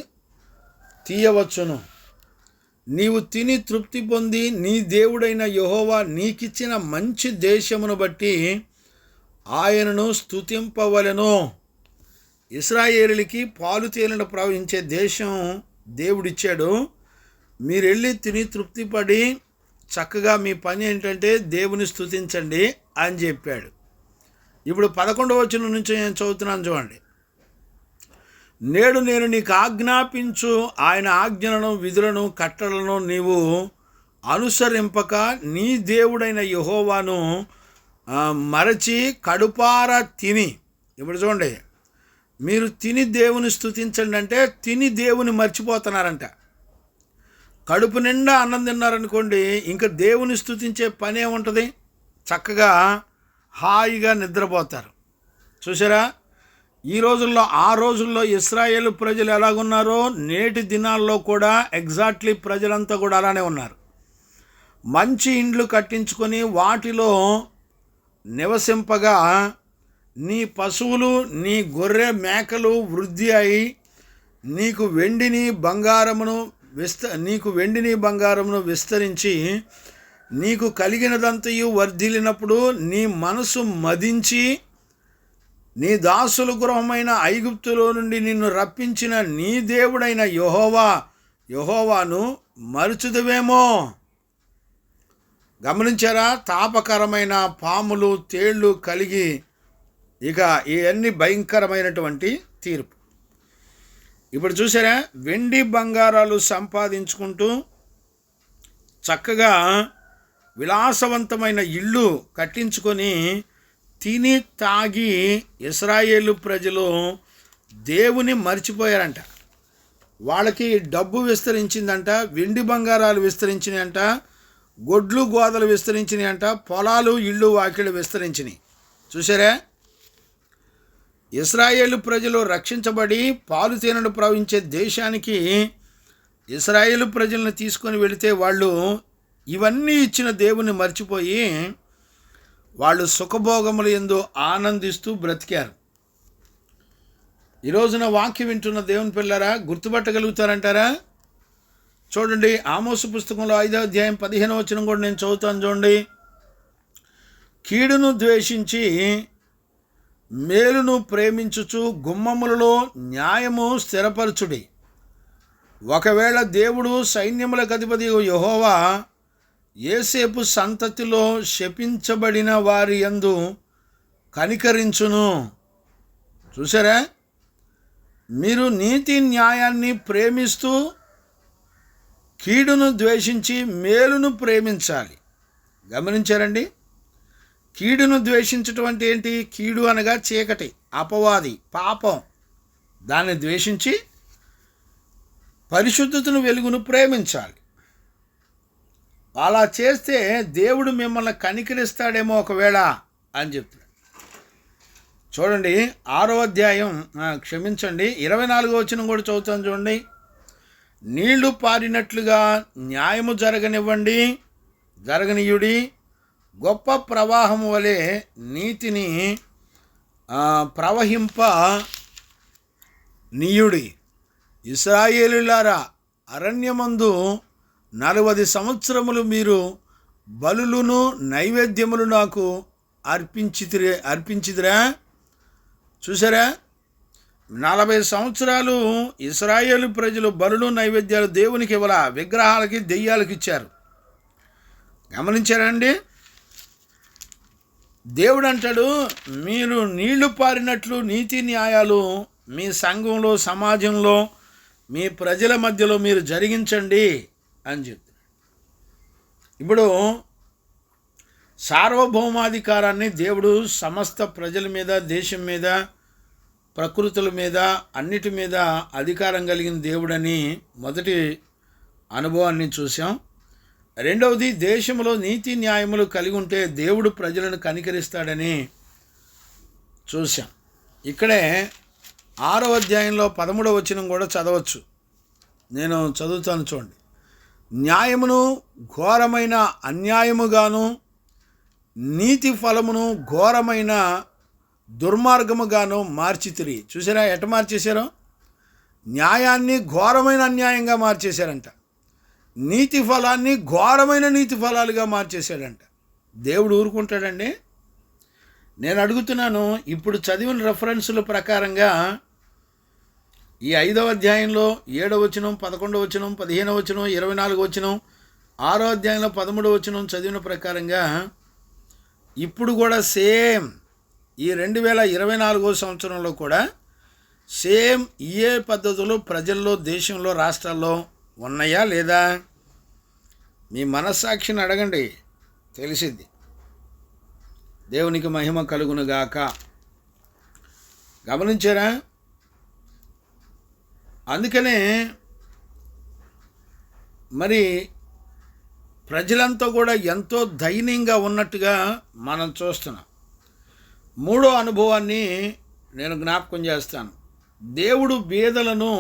Speaker 2: తీయవచ్చును. నీవు తిని తృప్తి పొంది నీ దేవుడైన యెహోవా నీకిచ్చిన మంచి దేశమును బట్టి ఆయనను స్తుతింపవలెను. ఇశ్రాయేలుకి పాలు తేనెలు ప్రవహించే దేశం దేవుడిచ్చాడు. మీరు వెళ్ళి తిని తృప్తిపడి చక్కగా మీ పని ఏంటంటే దేవుని స్తుతించండి అని చెప్పాడు. ఇప్పుడు 11వ వచనం నుంచి నేను చదువుతున్నాను. చూడండి, నేడు నేను నీకు ఆజ్ఞాపించు ఆయన ఆజ్ఞలను, విధులను, కట్టడలను నీవు అనుసరింపక నీ దేవుడైన యెహోవాను మరచి కడుపారా తిని. ఇప్పుడు చూడండి, మీరు తిని దేవుని స్తుతించండి అంటే తిని దేవుని మర్చిపోతున్నారంట. కడుపు నిండా అన్నం తిన్నారనుకోండి, ఇంకా దేవుని స్తుతించే పని ఏముంటుంది? చక్కగా హాయిగా నిద్రపోతారు. చూసారా? ఈ రోజుల్లో, ఆ రోజుల్లో ఇశ్రాయేలు ప్రజలు ఎలాగున్నారో నేటి దినాల్లో కూడా ఎగ్జాక్ట్లీ ప్రజలంతా కూడా అలానే ఉన్నారు. మంచి ఇండ్లు కట్టించుకొని వాటిలో నివసింపగా నీ పశువులు, నీ గొర్రె మేకలు వృద్ధి అయి నీకు వెండిని, బంగారమును, నీకు వెండిని బంగారమును విస్తరించి నీకు కలిగినదంతయు వర్ధిల్లినప్పుడు నీ మనసు మదించి నీ దాసుల గృహమైన ఐగుప్తులో నుండి నిన్ను రప్పించిన నీ దేవుడైన యెహోవాను మరుచుదువేమో. గమనించారా? తాపకరమైన పాములు, తేళ్ళు కలిగి ఇక ఇవన్నీ భయంకరమైనటువంటి తీర్పు. ఇప్పుడు చూసారా, వెండి బంగారాలు సంపాదించుకుంటూ చక్కగా విలాసవంతమైన ఇల్లు కట్టించుకొని తిని తాగి ఇశ్రాయేలు ప్రజలు దేవుని మర్చిపోయారంట. వాళ్ళకి డబ్బు విస్తరించిందంట, వెండి బంగారాలు విస్తరించినాయంట, గొడ్లు గోదలు విస్తరించినాయంట, పొలాలు ఇళ్ళు వాకిళ్ళు విస్తరించినాయి. చూసారా? ఇశ్రాయేలు ప్రజలు రక్షించబడి పాలు తేనెలు ప్రవహించే దేశానికి ఇశ్రాయేలు ప్రజలను తీసుకొని వెళితే వాళ్ళు ఇవన్నీ ఇచ్చిన దేవుని మర్చిపోయి వాళ్ళు సుఖభోగములు యందు ఆనందిస్తూ బ్రతికారు. ఈ రోజున వాక్యం వింటున్న దేవుని పిల్లరా, గుర్తుపట్టగలుగుతారంటారా? చూడండి, ఆమోసు పుస్తకంలో 5వ అధ్యాయం 15వ వచనం కూడా నేను చదువుతాను. చూడండి, కీడును ద్వేషించి మేలును ప్రేమించుచు గుమ్మములలో న్యాయము స్థిరపరచుడి. ఒకవేళ దేవుడు సైన్యములకు అధిపతి యెహోవా యోసేపు సంతతిలో శపించబడిన వారి యందు కనికరించును. చూసారా? మీరు నీతి న్యాయాన్ని ప్రేమిస్తూ కీడును ద్వేషించి మేలును ప్రేమించాలి. గమనించారండి? కీడును ద్వేషించటం అంటే ఏంటి? కీడు అనగా చీకటి, అపవాది, పాపం. దాన్ని ద్వేషించి పరిశుద్ధతను, వెలుగును ప్రేమించాలి. అలా చేస్తే దేవుడు మిమ్మల్ని కనికరిస్తాడేమో ఒకవేళ అని చెప్తున్నాడు. చూడండి, 6వ అధ్యాయం 24వ వచనం కూడా చదువుతాను. చూడండి, నీళ్లు పారినట్లుగా న్యాయము జరగనియుడి, గొప్ప ప్రవాహము వలె నీతిని ప్రవహింప నీయుడి. ఇశ్రాయేలులారా, అరణ్యమందు 40 సంవత్సరములు మీరు బలులను నైవేద్యములు నాకు అర్పించిదిరా. చూసారా? 40 సంవత్సరాలు ఇశ్రాయేలు ప్రజలు బలులు నైవేద్యాలు దేవునికి ఇవ్వాల, విగ్రహాలకి, దెయ్యాలకి ఇచ్చారు. గమనించారండి? దేవుడు అంటాడు, మీరు నీళ్లు పారినట్లు నీతి న్యాయాలు మీ సంఘంలో, సమాజంలో, మీ ప్రజల మధ్యలో మీరు జరిగించండి అని చెప్తున్నాడు. ఇప్పుడు సార్వభౌమాధికారాన్ని దేవుడు సమస్త ప్రజల మీద, దేశం మీద, ప్రకృతుల మీద, అన్నిటి మీద అధికారం కలిగిన దేవుడని మొదటి అనుభవాన్ని చూసాం. రెండవది, దేశంలో నీతి న్యాయములు కలిగి ఉంటే దేవుడు ప్రజలను కనికరిస్తాడని చూసాం. ఇక్కడే 6వ అధ్యాయంలో 13వ వచనం కూడా చదవచ్చు. నేను చదువుతాను, చూడండి. న్యాయమును ఘోరమైన అన్యాయముగాను, నీతి ఫలమును ఘోరమైన దుర్మార్గముగాను మార్చితిరి. చూసారా ఎట మార్చేశారో? న్యాయాన్ని ఘోరమైన అన్యాయంగా మార్చేశారంట, నీతి ఫలాన్ని ఘోరమైన నీతి ఫలాలుగా మార్చేశాడంట. దేవుడు ఊరుకుంటాడండి? నేను అడుగుతున్నాను, ఇప్పుడు చదివిన రెఫరెన్సుల ప్రకారంగా ఈ 5వ అధ్యాయంలో 7వ వచనం, 11వ వచనం, 15వ వచనం, 24వ వచనం, 6వ అధ్యాయంలో 13వ వచనం చదివిన ప్రకారంగా ఇప్పుడు కూడా సేమ్ ఈ 2024వ సంవత్సరంలో కూడా సేమ్ ఇయే పద్ధతులు ప్రజల్లో, దేశంలో, రాష్ట్రాల్లో ఉన్నాయా లేదా? మీ మనస్సాక్షిని అడగండి, తెలిసిద్ది. దేవునికి మహిమ కలుగునుగాక. గమనించారా? అందుకనే మరి ప్రజలంతా కూడా ఎంతో దయనీయంగా ఉన్నట్టుగా మనం చూస్తున్నాం. మూడో అనుభవాన్ని నేను జ్ఞాపకం చేస్తాను. దేవుడు బీదలను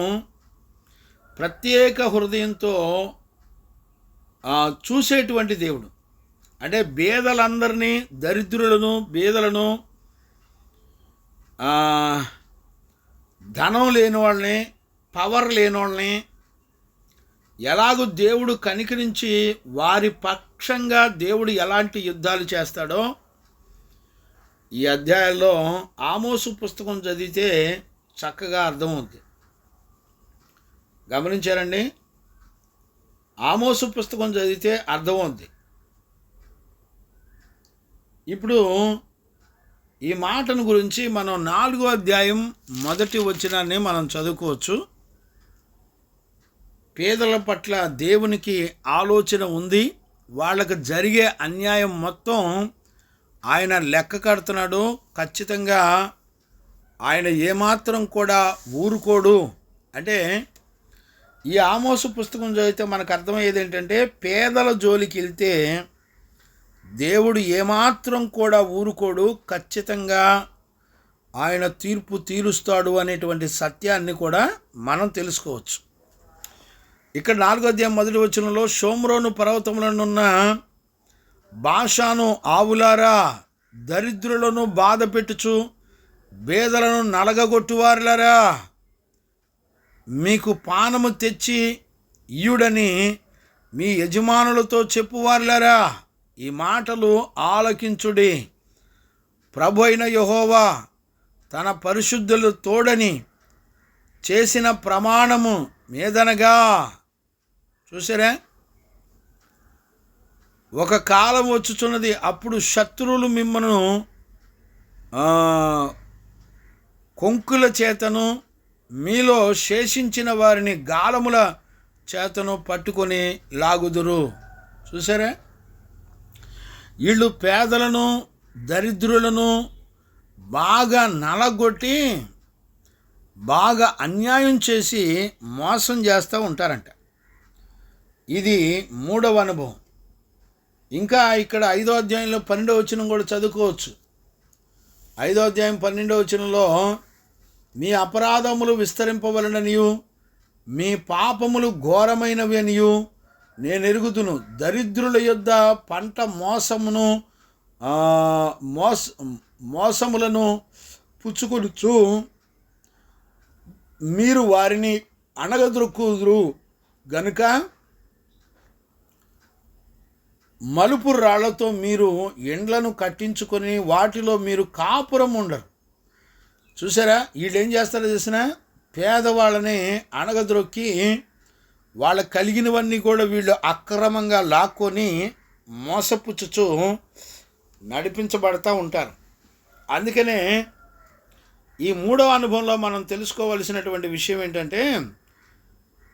Speaker 2: ప్రత్యేక హృదయంతో చూసేటువంటి దేవుడు. అంటే బీదలందరినీ, దరిద్రులను, బీదలను, ధనం లేని వాళ్ళని, పవర్ లేని వాళ్ళని, ఎలాగూ దేవుడు కనికరించి వారి పక్షంగా దేవుడు ఎలాంటి యుద్ధాలు చేస్తాడో ఈ అధ్యాయంలో ఆమోసు పుస్తకం చదివితే చక్కగా అర్థమవుతుంది. గమనించారండి? ఆమోసు పుస్తకం చదివితే అర్థమవుతుంది. ఇప్పుడు ఈ మాటను గురించి మనం 4వ అధ్యాయం 1వ వచనాన్ని మనం చదువుకోవచ్చు. పేదల పట్ల దేవునికి ఆలోచన ఉంది. వాళ్ళకు జరిగే అన్యాయం మొత్తం ఆయన లెక్క కడుతున్నాడు. ఖచ్చితంగా ఆయన ఏమాత్రం కూడా ఊరుకోడు. అంటే ఈ ఆమోసు పుస్తకం చదివితే మనకు అర్థమయ్యేది ఏంటంటే, పేదల జోలికి వెళ్తే దేవుడు ఏమాత్రం కూడా ఊరుకోడు, ఖచ్చితంగా ఆయన తీర్పు తీరుస్తాడు అనేటువంటి సత్యాన్ని కూడా మనం తెలుసుకోవచ్చు. ఇక్కడ 4వ అధ్యాయం 1వ వచనంలో, షోమ్రోను పర్వతములనున్న బాషాను ఆవులారా, దరిద్రులను బాధ పెట్టుచు బేదలను నలగగొట్టువారులారా, మీకు పానము తెచ్చి ఇయుడని మీ యజమానులతో చెప్పువారులారా, ఈ మాటలు ఆలకించుడి. ప్రభు అయిన యెహోవా తన పరిశుద్ధులు తోడని చేసిన ప్రమాణము మీదనగా. చూసారా? ఒక కాలం వచ్చుచున్నది, అప్పుడు శత్రువులు మిమ్మను కొంకుల చేతను మీలో శేషించిన వారిని గాలముల చేతను పట్టుకొని లాగుదురు. చూసారా? వీళ్ళు పేదలను దరిద్రులను బాగా నలగొట్టి బాగా అన్యాయం చేసి మోసం చేస్తూ ఉంటారంట. ఇది 3వ అనుభవం. ఇంకా ఇక్కడ 5వ అధ్యాయంలో 12వ వచనం కూడా చదువుకోవచ్చు. 5వ అధ్యాయం 12వ వచనంలో, మీ అపరాధములు విస్తరింపవలననియు మీ పాపములు ఘోరమైనవి అనియు నేను ఎరుగుదును. దరిద్రుల యొద్ద పంట మోసములను పుచ్చుకొనుచు మీరు వారిని అణగద్రొక్కుదురు గనుక మలుపు రాళ్లతో మీరు ఎండ్లను కట్టించుకొని వాటిలో మీరు కాపురం ఉండరు. చూసారా? వీళ్ళు ఏం చేస్తారో తెలిసిన, పేదవాళ్ళని అణగద్రొక్కి వాళ్ళకు కలిగినవన్నీ కూడా వీళ్ళు అక్రమంగా లాక్కొని మోసపుచ్చుచు నడిపించబడతా ఉంటారు. అందుకనే ఈ 3వ అనుభవంలో మనం తెలుసుకోవలసినటువంటి విషయం ఏంటంటే,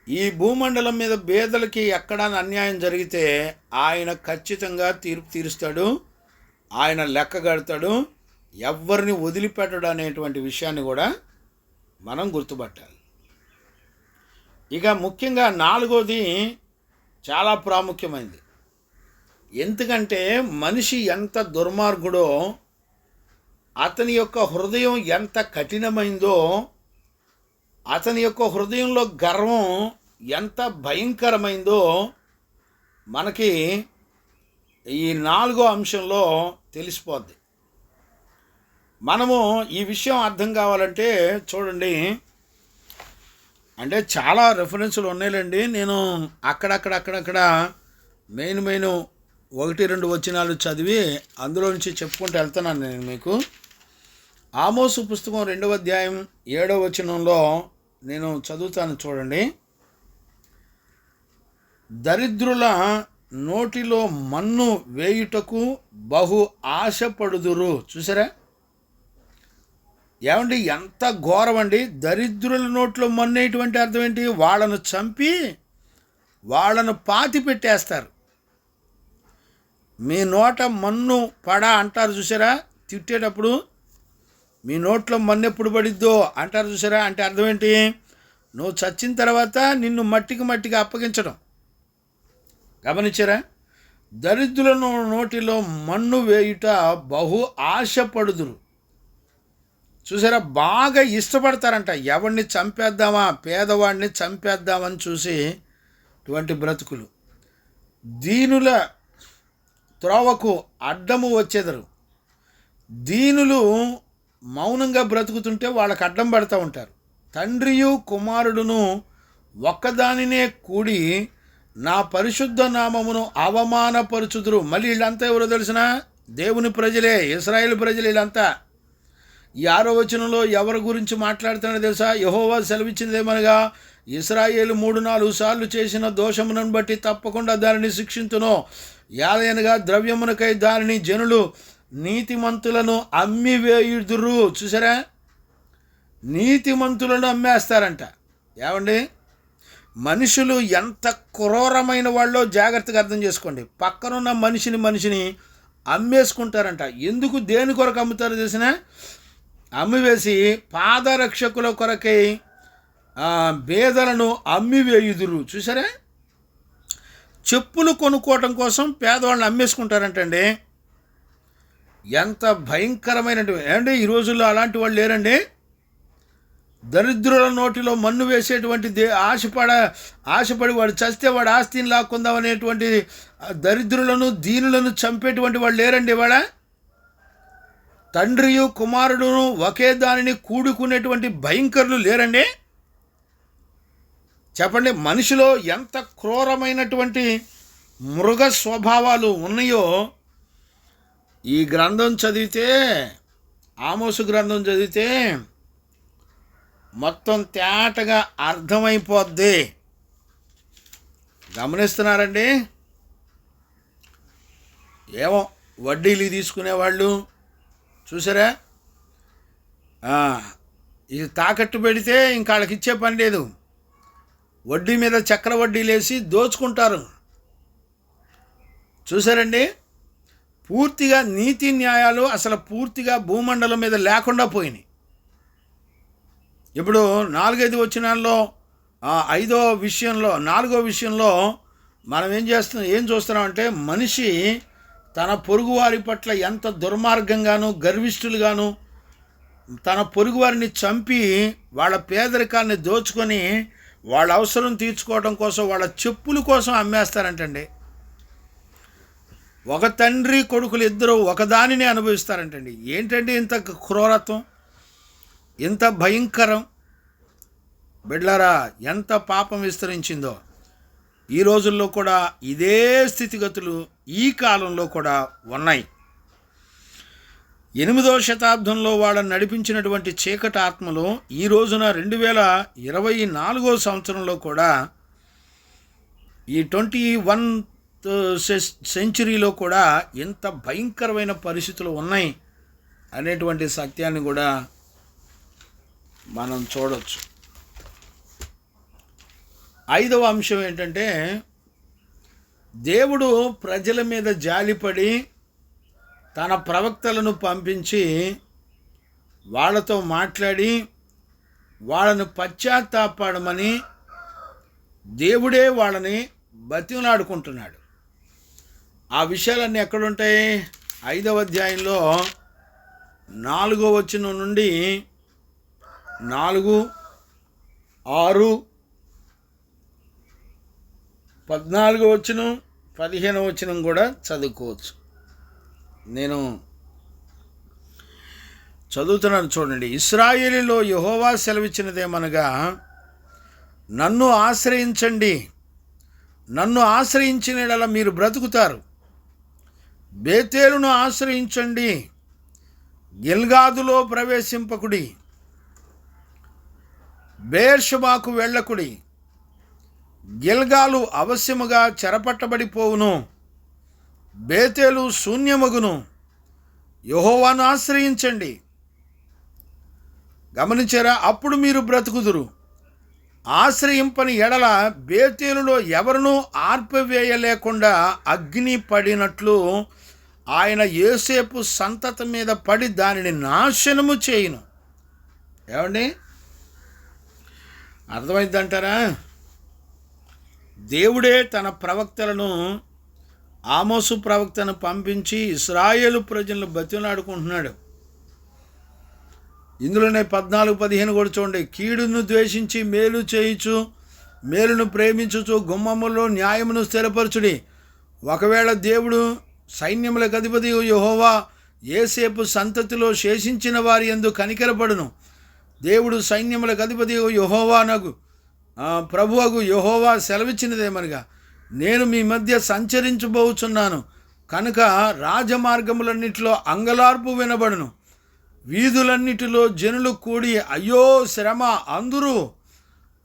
Speaker 2: ఈ భూమండలం మీద పేదలకి ఎక్కడా అన్యాయం జరిగితే ఆయన ఖచ్చితంగా తీర్పు తీరుస్తాడు, ఆయన లెక్క కడతాడు, ఎవరిని వదిలిపెట్టడు అనేటువంటి విషయాన్ని కూడా మనం గుర్తుపట్టాలి. ఇక ముఖ్యంగా 4వది చాలా ప్రాముఖ్యమైనది. ఎందుకంటే మనిషి ఎంత దుర్మార్గుడో, అతని యొక్క హృదయం ఎంత కఠినమైందో, అతని యొక్క హృదయంలో గర్వం ఎంత భయంకరమైందో మనకి ఈ 4వ అంశంలో తెలిసిపోద్ది. మనము ఈ విషయం అర్థం కావాలంటే చూడండి, అంటే చాలా రెఫరెన్సులు ఉన్నాయిలేండి. నేను అక్కడక్కడ మెయిన్ 1-2 వచనాలు చదివి అందులో నుంచి చెప్పుకుంటూ వెళ్తున్నాను నేను మీకు. ఆమోసు పుస్తకం 2వ అధ్యాయం 7వ వచనంలో నేను చదువుతాను చూడండి. దరిద్రుల నోటిలో మన్ను వేయుటకు బహు ఆశపడుదురు. చూసారా? ఏమండి, ఎంత ఘోరం అండి! దరిద్రుల నోట్లో మన్నేటువంటి అర్థం ఏంటి? వాళ్ళను చంపి వాళ్ళను పాతి పెట్టేస్తారు. మీ నోట మన్ను పడా అంటారు చూసారా? తిట్టేటప్పుడు మీ నోట్లో మన్ను ఎప్పుడు పడిద్దో అంటారు చూసారా? అంటే అర్థం ఏంటి? నువ్వు చచ్చిన తర్వాత నిన్ను మట్టికి అప్పగించడం. గమనించారా? దరిద్రుల నోటిలో మన్ను వేయుట బహు ఆశపడుదురు. చూసారా? బాగా ఇష్టపడతారంట. ఎవరిని చంపేద్దామా, పేదవాడిని చంపేద్దామని చూసి ఇటువంటి బ్రతుకులు. దీనుల త్రోవకు అడ్డము వచ్చేదరు. దీనులు మౌనంగా బ్రతుకుతుంటే వాళ్ళకు అడ్డం పడుతూ ఉంటారు. తండ్రియు కుమారుడును ఒక్కదానినే కూడి నా పరిశుద్ధ నామమును అవమానపరుచుదురు. మళ్ళీ వీళ్ళంతా ఎవరో తెలిసిన? దేవుని ప్రజలే, ఇశ్రాయేలు ప్రజలు వీళ్ళంతా. ఈ 6వ వచనంలో ఎవరి గురించి మాట్లాడుతున్నాడో తెలుసా? యెహోవా సెలవిచ్చినదేమనగా, ఇశ్రాయేలు 3-4 సార్లు చేసిన దోషములను బట్టి తప్పకుండా దానిని శిక్షించును. యాదైనగా ద్రవ్యమునకై దానిని జనులు నీతిమంతులను అమ్మివేయుదురు. చూసారా? నీతిమంతులను అమ్మేస్తారంట. ఏమండి, మనుషులు ఎంత క్రూరమైన వాళ్ళో జాగ్రత్తగా అర్థం చేసుకోండి. పక్కనున్న మనిషిని అమ్మేసుకుంటారంట. ఎందుకు, దేని కొరకు అమ్ముతారో తెలిసిన? అమ్మివేసి పాదరక్షకుల కొరకై బేదలను అమ్మివేయుదురు. చూసారా? చెప్పులు కొనుక్కోవటం కోసం పేదవాళ్ళని అమ్మేసుకుంటారంటండి. ఎంత భయంకరమైనటువంటి! ఏమండి, ఈ రోజుల్లో అలాంటి వాళ్ళు లేరండి. దరిద్రుల నోటిలో మన్ను వేసేటువంటి ఆశపడి వాడు చస్తే వాడు ఆస్తిని లాక్కుందాం అనేటువంటి దరిద్రులను, దీనులను చంపేటువంటి వాళ్ళు లేరండి. వాడ తండ్రియు కుమారుడును ఒకే దానిని కూడుకునేటువంటి భయంకరులు లేరండి. చెప్పండి, మనిషిలో ఎంత క్రూరమైనటువంటి మృగ స్వభావాలు ఉన్నాయో ఈ గ్రంథం చదివితే, ఆమోసు గ్రంథం చదివితే మొత్తం తేటగా అర్థమైపోద్ది. గమనిస్తున్నారండి? ఏమో వడ్డీలు తీసుకునేవాళ్ళు చూసారా? ఇది తాకట్టు పెడితే ఇంకా వాళ్ళకి ఇచ్చే పని లేదు. వడ్డీ మీద చక్ర వడ్డీలేసి దోచుకుంటారు. చూసారండి? పూర్తిగా నీతి న్యాయాలు అసలు పూర్తిగా భూమండలం మీద లేకుండా పోయినాయి. ఇప్పుడు 4-5 వచనాల్లో 4వ విషయంలో మనం ఏం చూస్తున్నామంటే, మనిషి తన పొరుగువారి పట్ల ఎంత దుర్మార్గంగాను, గర్విష్ఠులుగాను, తన పొరుగువారిని చంపి వాళ్ళ పేదరికాన్ని దోచుకొని వాళ్ళ అవసరం తీర్చుకోవడం కోసం, వాళ్ళ చెప్పుల కోసం అమ్మేస్తారంటండి. ఒక తండ్రి కొడుకులు ఇద్దరు ఒకదానిని అనుభవిస్తారంటండి. ఏంటండి ఇంత క్రూరత్వం, ఇంత భయంకరం? బిడ్లారా, ఎంత పాపం విస్తరించిందో! ఈ రోజుల్లో కూడా ఇదే స్థితిగతులు ఈ కాలంలో కూడా ఉన్నాయి. 8వ శతాబ్దంలో వాళ్ళని నడిపించినటువంటి చీకటి ఆత్మలు ఈ రోజున 2024వ సంవత్సరంలో కూడా, ఈ 21th సెంచరీలో కూడా ఎంత భయంకరమైన పరిస్థితులు ఉన్నాయి అనేటువంటి సత్యాన్ని కూడా మనం చూడవచ్చు. 5వ అంశం ఏంటంటే, దేవుడు ప్రజల మీద జాలిపడి తన ప్రవక్తలను పంపించి వాళ్ళతో మాట్లాడి వాళ్ళను పశ్చాత్తాపడమని దేవుడే వాళ్ళని బతిమలాడుకుంటున్నాడు. ఆ విషయాలన్నీ ఎక్కడుంటాయి? 5వ అధ్యాయంలో 4వ వచనం నుండి 4, 6, 14వ వచనం, 15వ వచనం కూడా చదువుకోవచ్చు. నేను చదువుతున్నాను, చూడండి. ఇశ్రాయేలులో యెహోవా సెలవిచ్చినదేమనగా, నన్ను ఆశ్రయించండి, నన్ను ఆశ్రయించిన యెడల మీరు బ్రతుకుతారు. బేతేలును ఆశ్రయించండి, గిల్గాదులో ప్రవేశింపకుడి, బెయేర్షెబాకు వెళ్ళకుడి. గిల్గాలు అవశ్యముగా చెరపట్టబడిపోవును, బేతేలు శూన్యమగును. యెహోవాను ఆశ్రయించండి. గమనించారా? అప్పుడు మీరు బ్రతుకుదురు. ఆశ్రయింపని ఎడల బేతేలులో ఎవరినూ ఆర్పివేయలేకుండా అగ్ని పడినట్లు ఆయన యోసేపు సంతతి మీద పడి దానిని నాశనము చేయును. ఏమండి, అర్థమైందంటారా? దేవుడే తన ప్రవక్తలను, ఆమోసు ప్రవక్తను పంపించి ఇశ్రాయేలు ప్రజలను బతిమలాడుకుంటున్నాడు. ఇందులోనే 14-15 కూడా చూడండి. కీడును ద్వేషించి మేలు చేయుచు, మేలును ప్రేమించుచు గుమ్మములో న్యాయమును స్థిరపరచుడి. ఒకవేళ దేవుడు సైన్యములకు అధిపతి యెహోవా యోసేపు సంతతిలో శేషించిన వారి యందు కనికరపడును. దేవుడు సైన్యములకు అధిపతి యెహోవానగు ప్రభువగు యెహోవా సెలవిచ్చినదేమనగా, నేను మీ మధ్య సంచరించబోచున్నాను కనుక రాజమార్గములన్నిటిలో అంగలార్పు వినబడును. వీధులన్నిటిలో జనులు కూడి అయ్యో శ్రమ అందురు.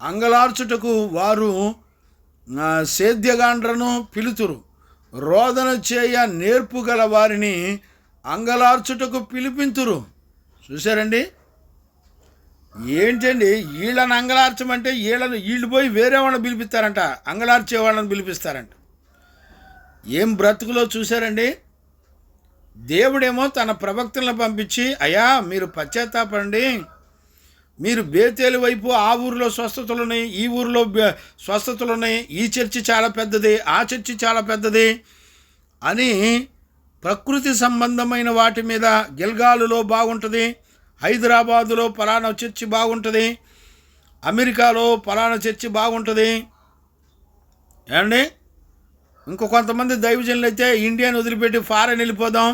Speaker 2: అంగలార్చుటకు వారు సేద్యగాండ్రను పిలుతురు. రోదన చేయ నేర్పు గల వారిని అంగలార్చుటకు పిలిపింతురు. చూశారండి? ఏంటండి, వీళ్ళని అంగలార్చమంటే వీళ్ళు పోయి వేరే వాళ్ళని పిలిపిస్తారంట, అంగలార్చే వాళ్ళని పిలిపిస్తారంట. ఏం బ్రతుకులో చూశారండి? దేవుడేమో తన ప్రవక్తలను పంపించి, అయ్యా మీరు పశ్చాత్తాపడండి, మీరు బేతేలు వైపు ఆ ఊరిలో స్వస్థతలు ఉన్నాయి, ఈ ఊరిలో స్వస్థతలు ఉన్నాయి, ఈ చర్చి చాలా పెద్దది, ఆ చర్చి చాలా పెద్దది అని ప్రకృతి సంబంధమైన వాటి మీద గిల్గాలులో బాగుంటుంది, హైదరాబాదులో పలానా చర్చి బాగుంటుంది, అమెరికాలో పలానా చర్చి బాగుంటుంది ఏమండి. ఇంకో కొంతమంది దైవజనులు అయితే ఇండియాని వదిలిపెట్టి ఫారెన్ వెళ్ళిపోదాం,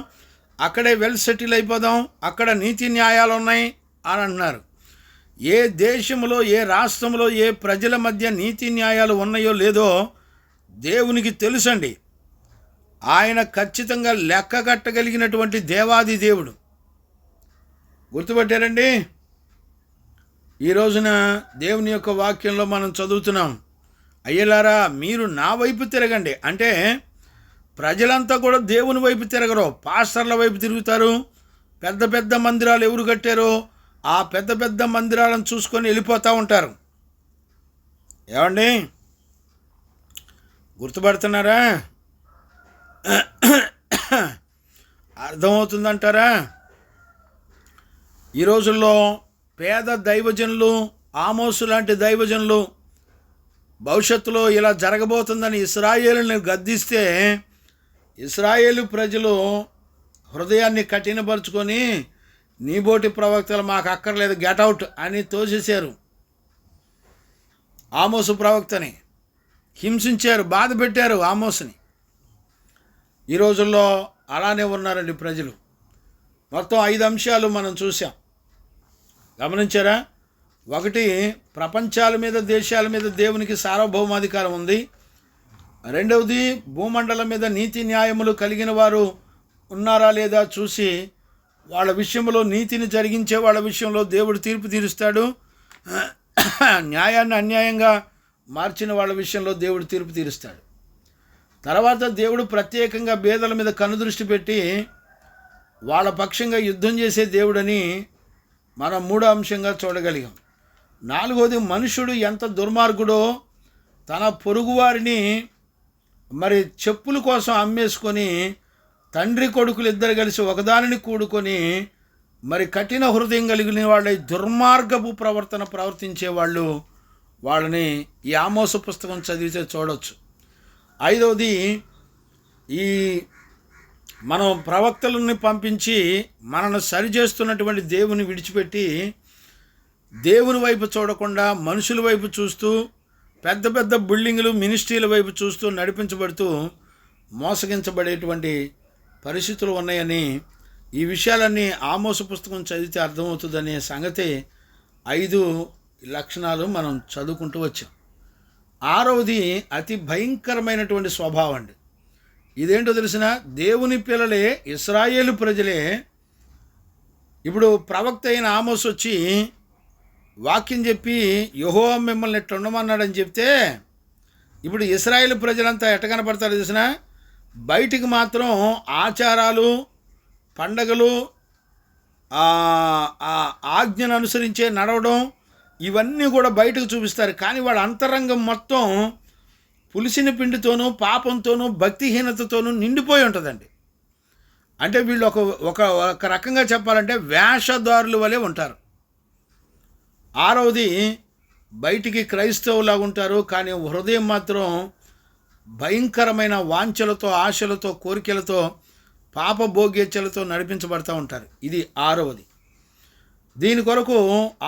Speaker 2: అక్కడే వెల్ సెటిల్ అయిపోదాం, అక్కడ నీతి న్యాయాలు ఉన్నాయి అని అంటున్నారు. ఏ దేశంలో, ఏ రాష్ట్రంలో, ఏ ప్రజల మధ్య నీతి న్యాయాలు ఉన్నాయో లేదో దేవునికి తెలుసండి. ఆయన ఖచ్చితంగా లెక్క కట్టగలిగినటువంటి దేవాది దేవుడు. గుర్తుపట్టారండి? ఈ రోజున దేవుని యొక్క వాక్యంలో మనం చదువుతున్నాం, అయ్యలారా మీరు నా వైపు తిరగండి అంటే ప్రజలంతా కూడా దేవుని వైపు తిరగరు, పాస్టర్ల వైపు తిరుగుతారు. పెద్ద పెద్ద మందిరాలు ఎవరు కట్టారో ఆ పెద్ద పెద్ద మందిరాలను చూసుకొని వెళ్ళిపోతూ ఉంటారు. ఏమండి, గుర్తుపడుతున్నారా? అర్థమవుతుందంటారా? ఈ రోజుల్లో పేద దైవజనులు, ఆమోసు లాంటి దైవజనులు భవిష్యత్తులో ఇలా జరగబోతుందని ఇశ్రాయేలుని గద్దిస్తే ఇశ్రాయేలు ప్రజలు హృదయాన్ని కఠినపరుచుకొని నీబోటి ప్రవక్తలు మాకు అక్కర్లేదు, గెటౌట్ అని తోసేశారు. ఆమోసు ప్రవక్తని హింసించారు, బాధ పెట్టారు ఆమోసుని. ఈ రోజుల్లో అలానే ఉన్నారండి ప్రజలు. మొత్తం 5 అంశాలు మనం చూసాం, గమనించారా? 1, ప్రపంచాల మీద, దేశాల మీద దేవునికి సార్వభౌమాధికారం ఉంది. 2, భూమండలం మీద నీతి న్యాయములు కలిగిన వారు ఉన్నారా లేదా చూసి వాళ్ళ విషయంలో, నీతిని జరిగించే వాళ్ళ విషయంలో దేవుడు తీర్పు తీరుస్తాడు. న్యాయాన్ని అన్యాయంగా మార్చిన వాళ్ళ విషయంలో దేవుడు తీర్పు తీరుస్తాడు. తర్వాత దేవుడు ప్రత్యేకంగా పేదల మీద కనుదృష్టి పెట్టి వాళ్ళ పక్షంగా యుద్ధం చేసే దేవుడని మనం 3వ అంశంగా చూడగలిగాం. 4వది, మనుషుడు ఎంత దుర్మార్గుడో తన పొరుగువారిని మరి చెప్పుల కోసం అమ్మేసుకొని తండ్రి కొడుకులు ఇద్దరు కలిసి ఒకదానిని కూడుకొని మరి కఠిన హృదయం కలిగిన వాళ్ళ దుర్మార్గపు ప్రవర్తన ప్రవర్తించే వాళ్ళని ఈ ఆమోసు పుస్తకం చదివితే చూడవచ్చు. 5వది, ఈ మనం ప్రవక్తలని పంపించి మనను సరిచేస్తున్నటువంటి దేవుని విడిచిపెట్టి దేవుని వైపు చూడకుండా మనుషుల వైపు చూస్తూ పెద్ద పెద్ద బిల్డింగులు, మినిస్ట్రీల వైపు చూస్తూ నడిపించబడుతూ మోసగించబడేటువంటి పరిస్థితులు ఉన్నాయని, ఈ విషయాలన్నీ ఆమోసు పుస్తకం చదివితే అర్థమవుతుందనే సంగతి 5 లక్షణాలు మనం చదువుకుంటూ వచ్చాం. 6వది, అతి భయంకరమైనటువంటి స్వభావం అండి. ఇదేంటో తెలిసిన, దేవుని పిల్లలే, ఇశ్రాయేలు ప్రజలే. ఇప్పుడు ప్రవక్త అయిన ఆమోసు వచ్చి వాక్యం చెప్పి యెహోవా మిమ్మల్ని ఎట్లా ఉండమన్నాడని చెప్తే ఇప్పుడు ఇశ్రాయేలు ప్రజలంతా ఎట్ట కనపడతారో తెలిసిన, బయటికి మాత్రం ఆచారాలు, పండగలు, ఆజ్ఞను అనుసరించే నడవడం, ఇవన్నీ కూడా బయటకు చూపిస్తారు. కానీ వాళ్ళ అంతరంగం మొత్తం పులిసిన పిండితోనూ, పాపంతోనూ, భక్తిహీనతతోనూ నిండిపోయి ఉంటుందండి. అంటే వీళ్ళు ఒక రకంగా చెప్పాలంటే వేషధారుల వలె ఉంటారు. 6వది, బయటికి క్రైస్తవులాగా ఉంటారు, కానీ హృదయం మాత్రం భయంకరమైన వాంఛలతో, ఆశలతో, కోరికలతో, పాపభోగ్యతలతో నడిపించబడుతూ ఉంటారు. ఇది 6వది. దీని కొరకు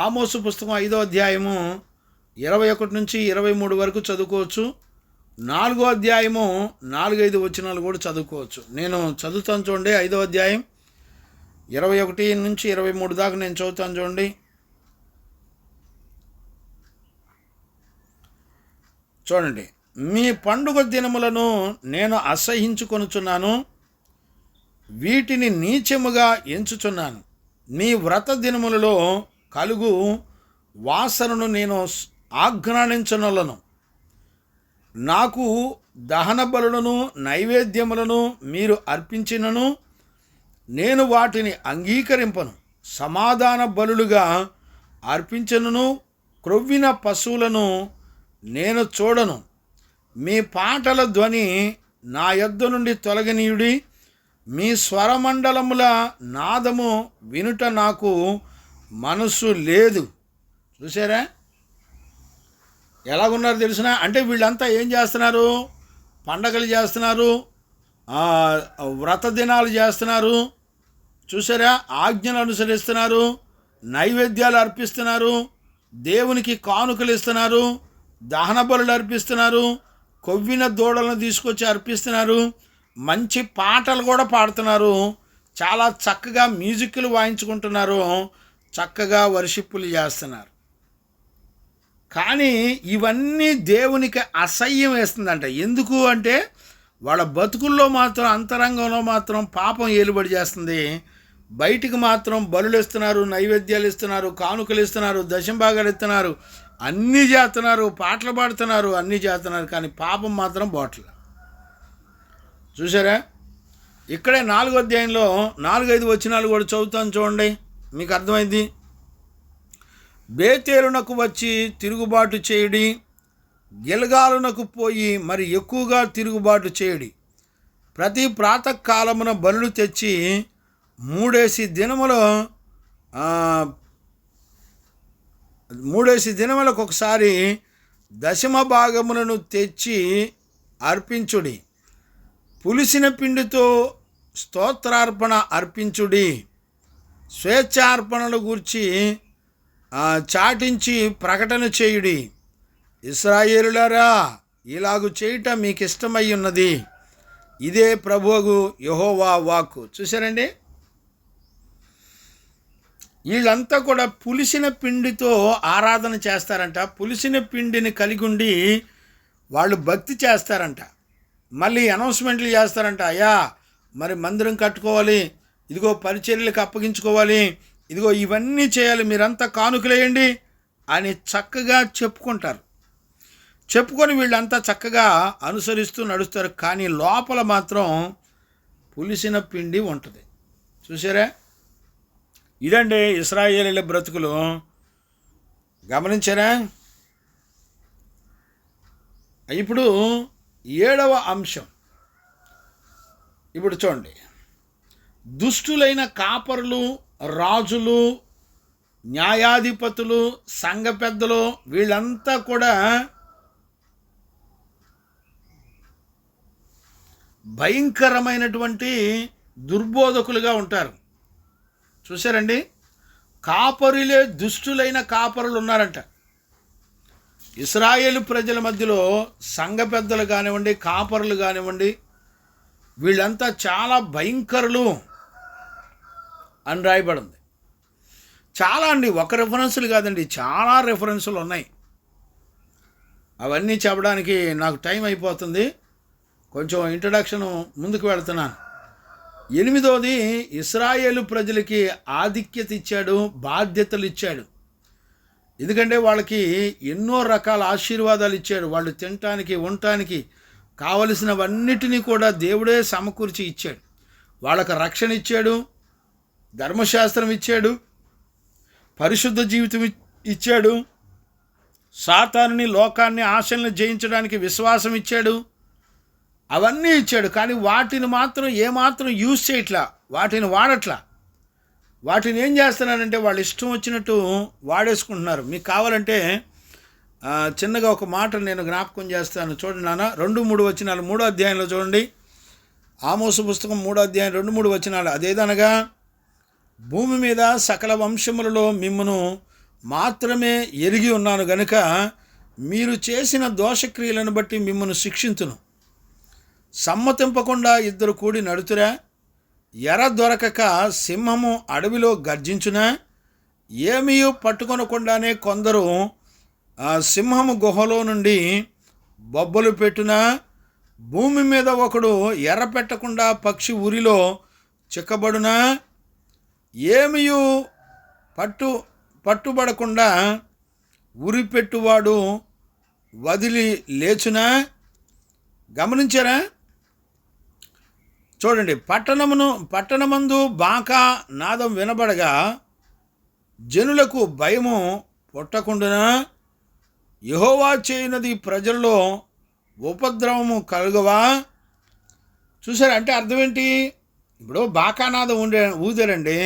Speaker 2: ఆమోసు పుస్తకం 5వ అధ్యాయము 21 నుంచి 23 వరకు చదువుకోవచ్చు. 4వ అధ్యాయము 4-5 వచనాలు కూడా చదువుకోవచ్చు. నేను చదువుతాను చూడండి. 5వ అధ్యాయం 21 నుంచి 23 దాకా నేను చదువుతాను చూడండి. చూడండి, మీ పండుగ దినములను నేను అసహించుకొనుచున్నాను, వీటిని నీచముగా ఎంచుచున్నాను. మీ వ్రత దినములలో కలుగు వాసనను నేను ఆఘ్రానించనలను. నాకు దహన బలులను నైవేద్యములను మీరు అర్పించినను నేను వాటిని అంగీకరింపను. సమాధాన బలులుగా అర్పించనును, క్రొవ్విన పశువులను నేను చూడను. మీ పాటల ధ్వని నా యొద్ద నుండి తొలగనీయుడి. మీ స్వరమండలముల నాదము వినుట నాకు మనసు లేదు. చూసారా ఎలాగున్నారు తెలిసిన? అంటే వీళ్ళంతా ఏం చేస్తున్నారు? పండగలు చేస్తున్నారు, వ్రత దినాలు చేస్తున్నారు. చూసారా, ఆజ్ఞలు అనుసరిస్తున్నారు, నైవేద్యాలు అర్పిస్తున్నారు, దేవునికి కానుకలు ఇస్తున్నారు, దహన బలులు అర్పిస్తున్నారు, కొవ్విన దూడలను తీసుకొచ్చి అర్పిస్తున్నారు, మంచి పాటలు కూడా పాడుతున్నారు, చాలా చక్కగా మ్యూజిక్లు వాయించుకుంటున్నారు, చక్కగా వర్షిప్పులు చేస్తున్నారు. కానీ ఇవన్నీ దేవునికి అసహ్యం వేస్తుందంట. ఎందుకు అంటే వాళ్ళ బతుకుల్లో మాత్రం, అంతరంగంలో మాత్రం పాపం ఏలుబడి చేస్తుంది. బయటికి మాత్రం బలులు ఇస్తున్నారు, నైవేద్యాలు ఇస్తున్నారు, కానుకలు ఇస్తున్నారు, దశంభాగాలు ఇస్తున్నారు, అన్నీ చేస్తున్నారు, పాటలు పాడుతున్నారు, అన్నీ చేస్తున్నారు, కానీ పాపం మాత్రం బాటలు. చూసారా? ఇక్కడే 4వ అధ్యాయంలో 4-5 వచనాలు కూడా చదువుతాను, చూడండి, మీకు అర్థమైంది. బేతేలునకు వచ్చి తిరుగుబాటు చేయుడి, గిల్గాలునకు పోయి మరి ఎక్కువగా తిరుగుబాటు చేయుడి. ప్రతి ప్రాతకాలమున బలులు తెచ్చి 3 దినములకు ఒకసారి దశమ భాగములను తెచ్చి అర్పించుడి. పులిసిన పిండితో స్తోత్రార్పణ అర్పించుడి. స్వేచ్ఛార్పణల గూర్చి చాటించి ప్రకటన చేయుడి. ఇశ్రాయేలులారా, ఇలాగు చేయుట మీకు ఇష్టమై ఉన్నది. ఇదే ప్రభువు యెహోవా వాక్కు. చూసారండి, వీళ్ళంతా కూడా పులిసిన పిండితో ఆరాధన చేస్తారంట. పులిసిన పిండిని కలిగి ఉండి వాళ్ళు భక్తి చేస్తారంట. మళ్ళీ అనౌన్స్మెంట్లు చేస్తారంట, అయ్యా మరి మందిరం కట్టుకోవాలి, ఇదిగో పరిచర్యలకు అప్పగించుకోవాలి, ఇదిగో ఇవన్నీ చేయాలి, మీరంతా కానుకలేయండి అని చక్కగా చెప్పుకుంటారు. చెప్పుకొని వీళ్ళంతా చక్కగా అనుసరిస్తూ నడుస్తారు. కానీ లోపల మాత్రం పులిసిన పిండి ఉంటుంది. చూసారా? ఇదండి ఇశ్రాయేలీయుల బ్రతుకులు. గమనించారా? ఇప్పుడు 7వ అంశం ఇప్పుడు చూడండి. దుష్టులైన కాపరులు, రాజులు, న్యాయాధిపతులు, సంఘ పెద్దలు వీళ్ళంతా కూడా భయంకరమైనటువంటి దుర్బోధకులుగా ఉంటారు. చూసారండి, కాపరులే దుష్టులైన కాపరులు ఉన్నారంట. ఇశ్రాయేలు ప్రజల మధ్యలో సంఘ పెద్దలు కానివ్వండి, కాపరులు కానివ్వండి, వీళ్ళంతా చాలా భయంకరులు అని రాయబడింది. చాలా అండి, ఒక రెఫరెన్సులు కాదండి, చాలా రెఫరెన్సులు ఉన్నాయి. అవన్నీ చెప్పడానికి నాకు టైం అయిపోతుంది. కొంచెం ఇంట్రడక్షన్ ముందుకు వెళుతున్నాను. 8వది, ఇశ్రాయేలు ప్రజలకి ఆధిక్యత ఇచ్చాడు, బాధ్యతలు ఇచ్చాడు. ఎందుకంటే వాళ్ళకి ఎన్నో రకాల ఆశీర్వాదాలు ఇచ్చాడు. వాళ్ళు తినటానికి, ఉండటానికి కావలసినవన్నిటినీ కూడా దేవుడే సమకూర్చి ఇచ్చాడు. వాళ్ళకు రక్షణ ఇచ్చాడు, ధర్మశాస్త్రం ఇచ్చాడు, పరిశుద్ధ జీవితం ఇచ్చాడు, సాతానుని, లోకాన్ని, ఆశల్ని జయించడానికి విశ్వాసం ఇచ్చాడు, అవన్నీ ఇచ్చాడు. కానీ వాటిని మాత్రం ఏమాత్రం యూజ్ చేయట్లా, వాటిని వాడట్లా. వాటిని ఏం చేస్తున్నారంటే వాళ్ళు ఇష్టం వచ్చినట్టు వాడేసుకుంటున్నారు. మీకు కావాలంటే చిన్నగా ఒక మాట నేను జ్ఞాపకం చేస్తాను, చూడండి నాన్న. 2-3 వచనాలు 3వ అధ్యాయంలో చూడండి. ఆమోసు పుస్తకం 3వ అధ్యాయం 2-3 వచనాలు. అదేదనగా, భూమి మీద సకల వంశములలో మిమ్మును మాత్రమే ఎరిగి ఉన్నాను గనుక మీరు చేసిన దోషక్రియలను బట్టి మిమ్మును శిక్షించును. సమ్మతింపకుండా 2 కూడి నడుతురా? ఎర దొరకక సింహము అడవిలో గర్జించునా? ఏమీ పట్టుకొనకుండానే కొందరు సింహము గుహలో నుండి బొబ్బలు పెట్టునా, భూమి మీద ఒకడు ఎర్ర పెట్టకుండా పక్షి ఉరిలో చిక్కబడునా, ఏమియు పట్టుబడకుండా ఉరిపెట్టువాడు వదిలి లేచునా. గమనించారా? చూడండి, పట్టణమందు బాకా నాదం వినబడగా జనులకు భయము పుట్టకుండునా, యెహోవా చేయునది ప్రజల్లో ఉపద్రవము కలుగవా. చూసారా? అంటే అర్థం ఏంటి? ఇప్పుడు బాకానాదం ఊదారండి,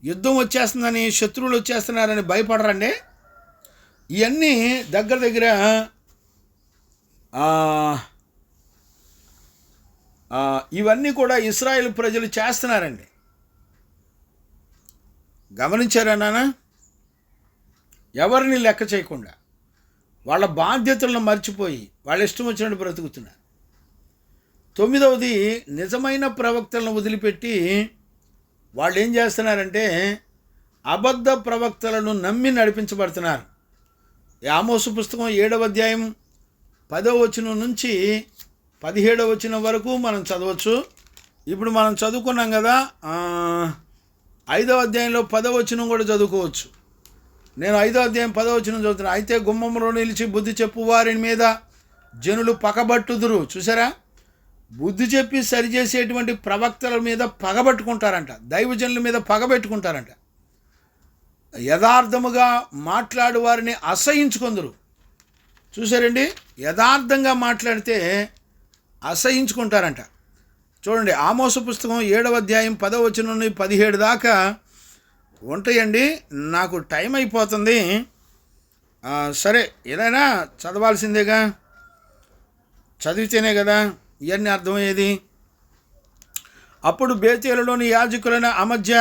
Speaker 2: యుద్ధం వచ్చేస్తుందని, శత్రువులు వచ్చేస్తున్నారని భయపడరండి. ఇవన్నీ దగ్గర ఇవన్నీ కూడా ఇశ్రాయేలు ప్రజలు చేస్తున్నారండి. గమనించారా నాన్న? ఎవరిని లెక్క చేయకుండా వాళ్ళ బాధ్యతలను మర్చిపోయి వాళ్ళ ఇష్టం వచ్చినట్టు బ్రతుకుతున్నారు. 9వది, నిజమైన ప్రవక్తలను వదిలిపెట్టి వాళ్ళు ఏం చేస్తున్నారంటే అబద్ధ ప్రవక్తలను నమ్మి నడిపించబడుతున్నారు. ఆమోసు పుస్తకం 7వ అధ్యాయం 10వ వచనం నుంచి 17వ వచనం వరకు మనం చదవచ్చు. ఇప్పుడు మనం చదువుకున్నాం కదా, 5వ అధ్యాయంలో 10వ వచనం కూడా చదువుకోవచ్చు. నేను 5వ అధ్యాయం 10వ వచనం చదువుతున్నాను. అయితే గుమ్మంలో నిలిచి బుద్ధి చెప్పు వారి మీద జనులు పగబట్టుదురు. చూసారా? బుద్ధి చెప్పి సరిచేసేటువంటి ప్రవక్తల మీద పగబట్టుకుంటారంట, దైవజనుల మీద పగబెట్టుకుంటారంట. యథార్థముగా మాట్లాడు వారిని అసహించుకుందరు. చూసారండి? యథార్థంగా మాట్లాడితే అసహించుకుంటారంట. చూడండి, ఆమోసు పుస్తకం 7వ అధ్యాయం 10వ వచనం నుండి 17 దాకా ఉంటాయండి. నాకు టైం అయిపోతుంది. సరే, ఏదైనా చదవాల్సిందేగా, చదివితేనే కదా ఇవన్నీ అర్థమయ్యేది. అప్పుడు బేతేలులోని యాజకులైన అమజ్య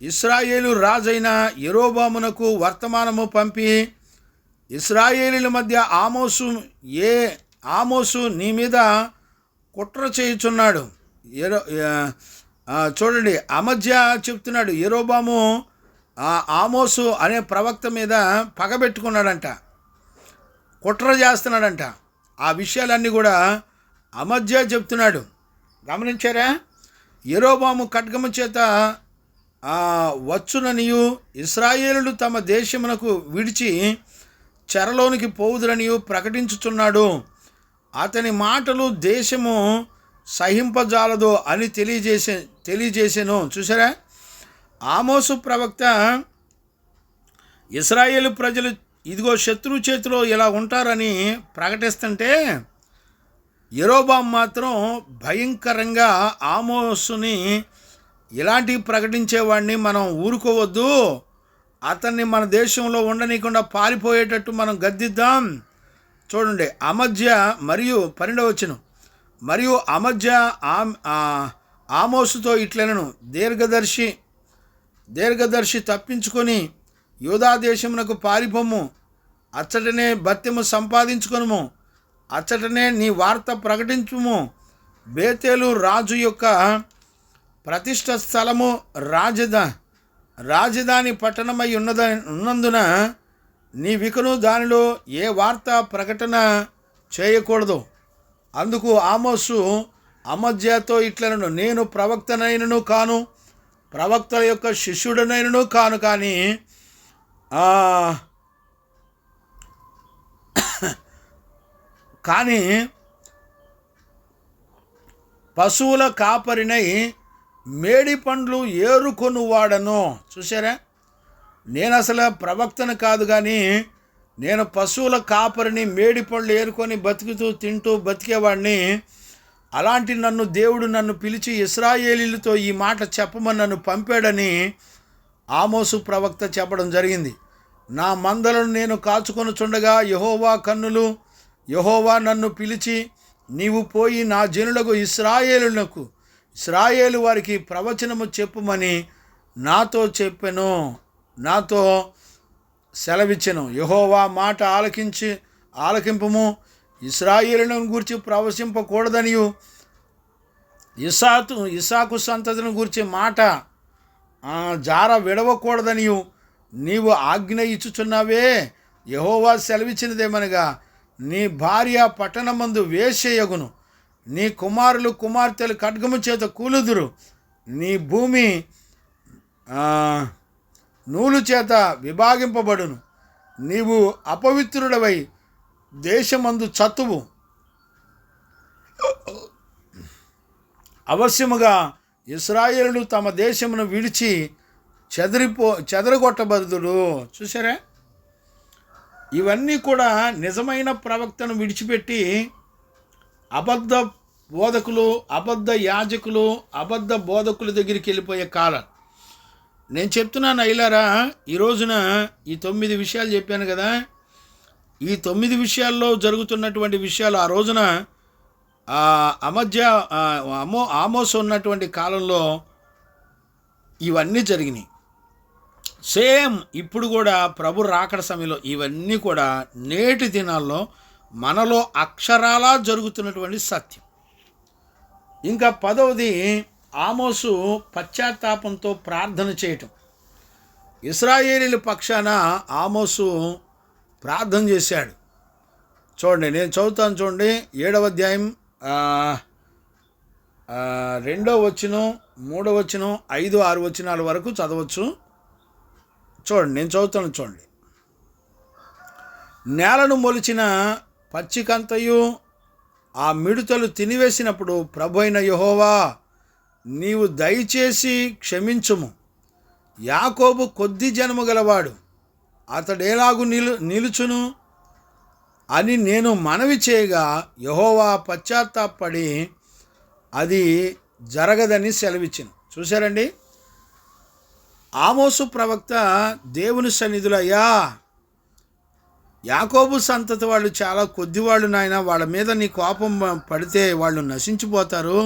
Speaker 2: ఇశ్రాయేలు రాజైన యెరోబామునకు వర్తమానము పంపి, ఇశ్రాయేలీల మధ్య ఆమోసు నీ మీద కుట్ర చేయుచున్నాడు. చూడండి, అమజ్య చెప్తున్నాడు, యెరోబాము ఆమోసు అనే ప్రవక్త మీద పగబెట్టుకున్నాడంట, కుట్ర చేస్తున్నాడంట. ఆ విషయాలన్నీ కూడా అమజ్య చెప్తున్నాడు. గమనించారా? యెరోబాము ఖడ్గము చేత వచ్చుననియు, ఇశ్రాయేలులు తమ దేశమునకు విడిచి చెరలోనికి పోవుదురనియు ప్రకటించుచున్నాడు. అతని మాటలు దేశము సహింపజాలదు అని తెలియజేసాను. చూసారా? ఆమోసు ప్రవక్త ఇశ్రాయేలు ప్రజలు ఇదిగో శత్రు చేతిలో ఇలా ఉంటారని ప్రకటిస్తుంటే, యెరోబాము మాత్రం భయంకరంగా ఆమోసుని ఇలాంటివి ప్రకటించేవాడిని మనం ఊరుకోవద్దు, అతన్ని మన దేశంలో ఉండనీయకుండా పారిపోయేటట్టు మనం గద్దిద్దాం. చూడండి, అమజ్య మరియు 12వ వచనం, మరియు అమజ్య ఆమోసుతో ఇట్లనెను, దీర్ఘదర్శి తప్పించుకొని యూదా దేశమునకు పారిపోము, అచ్చటనే భత్యము సంపాదించుకొనుము, అచ్చటనే నీ వార్త ప్రకటించుము. బేతేలు రాజు యొక్క ప్రతిష్ఠ స్థలము రాజధాని పట్టణమై ఉన్నందున నీవికను దానిలో ఏ వార్త ప్రకటన చేయకూడదు. అందుకు ఆమోసు అమజ్యతో ఇట్లనను, నేను ప్రవక్తనైనను కాను, ప్రవక్తల యొక్క శిష్యుడనైనను కాను, కానీ పశువుల కాపరినై మేడి పండ్లు ఏరుకొనువాడను. చూసారా? నేను అసలు ప్రవక్తను కాదు, కానీ నేను పశువుల కాపరిని, మేడి పండ్లు ఏరుకొని బతుకుతూ తింటూ బతికేవాడిని. అలాంటి దేవుడు నన్ను పిలిచి ఇశ్రాయేలీలతో ఈ మాట చెప్పమని నన్ను పంపాడని ఆమోసు ప్రవక్త చెప్పడం జరిగింది. నా మందలను నేను కాచుకొనుచుండగా యెహోవా నన్ను పిలిచి, నీవు పోయి నా జనులకు ఇశ్రాయేలు వారికి ప్రవచనము చెప్పుమని నాతో సెలవిచ్చెను. యెహోవా మాట ఆలకింపుము, ఇశ్రాయేలును గూర్చి ప్రవశింపకూడదనియు, ఇస్సాకు సంతతిని గూర్చి మాట జార విడవకూడదనియు నీవు ఆజ్ఞ ఇచ్చుచున్నావే. యెహోవా సెలవిచ్చినదేమనగా, నీ భార్య పట్టణమందు వేశ్యయగును, నీ కుమారులు కుమార్తెలు ఖడ్గము చేత కూలుదురు, నీ భూమి నూలు చేత విభాగింపబడును, నీవు అపవిత్రుడవై దేశమందు చత్తువు. అవశ్యముగా ఇశ్రాయేలులు తమ దేశమును విడిచి చెదరగొట్టబడుదురు. చూసారా, ఇవన్నీ కూడా నిజమైన ప్రవక్తను విడిచిపెట్టి అబద్ధ బోధకులు, అబద్ధ యాజకులు, అబద్ధ బోధకుల దగ్గరికి వెళ్ళిపోయే కాలం. నేను చెప్తున్నాను అయ్యలారా, ఈ రోజున ఈ 9 విషయాలు చెప్పాను కదా, ఈ 9 విషయాల్లో జరుగుతున్నటువంటి విషయాలు ఆ రోజున ఆమోసు ఉన్నటువంటి కాలంలో ఇవన్నీ జరిగినాయి. సేమ్ ఇప్పుడు కూడా ప్రభు రాకడ సమయంలో ఇవన్నీ కూడా నేటి దినాల్లో మనలో అక్షరాలా జరుగుతున్నటువంటి సత్యం. ఇంకా 10వది ఆమోసు పశ్చాత్తాపంతో ప్రార్థన చేయటం. ఇశ్రాయేలీల పక్షాన ఆమోసు ప్రార్థన చేశాడు. చూడండి, నేను చదువుతాను చూడండి. 7వ అధ్యాయం 2వ వచనం, 3వ వచనం, 5, 6 వచనాల వరకు చదవచ్చు. చూడండి, నేను చదువుతాను చూడండి. నేలను మొలిచిన పచ్చికంతయు ఆ మిడుతలు తినివేసినప్పుడు ప్రభు అయిన యెహోవా నీవు దయచేసి క్షమించుము. యాకోబు కొద్ది జనము గలవాడు, అతడేలాగు నిలుచును అని నేను మనవి చేయగా యెహోవా పశ్చాత్తాపడి అది జరగదని సెలవిచ్చెను. చూశారండి, ఆమోసు ప్రవక్త దేవుని సన్నిధిలో, అయ్యా యాకోబు సంతతి వాళ్ళు చాలా కొద్దివాళ్ళు నాయన, వాళ్ళ మీద నీ కోపం పడితే వాళ్ళు నశించిపోతారు,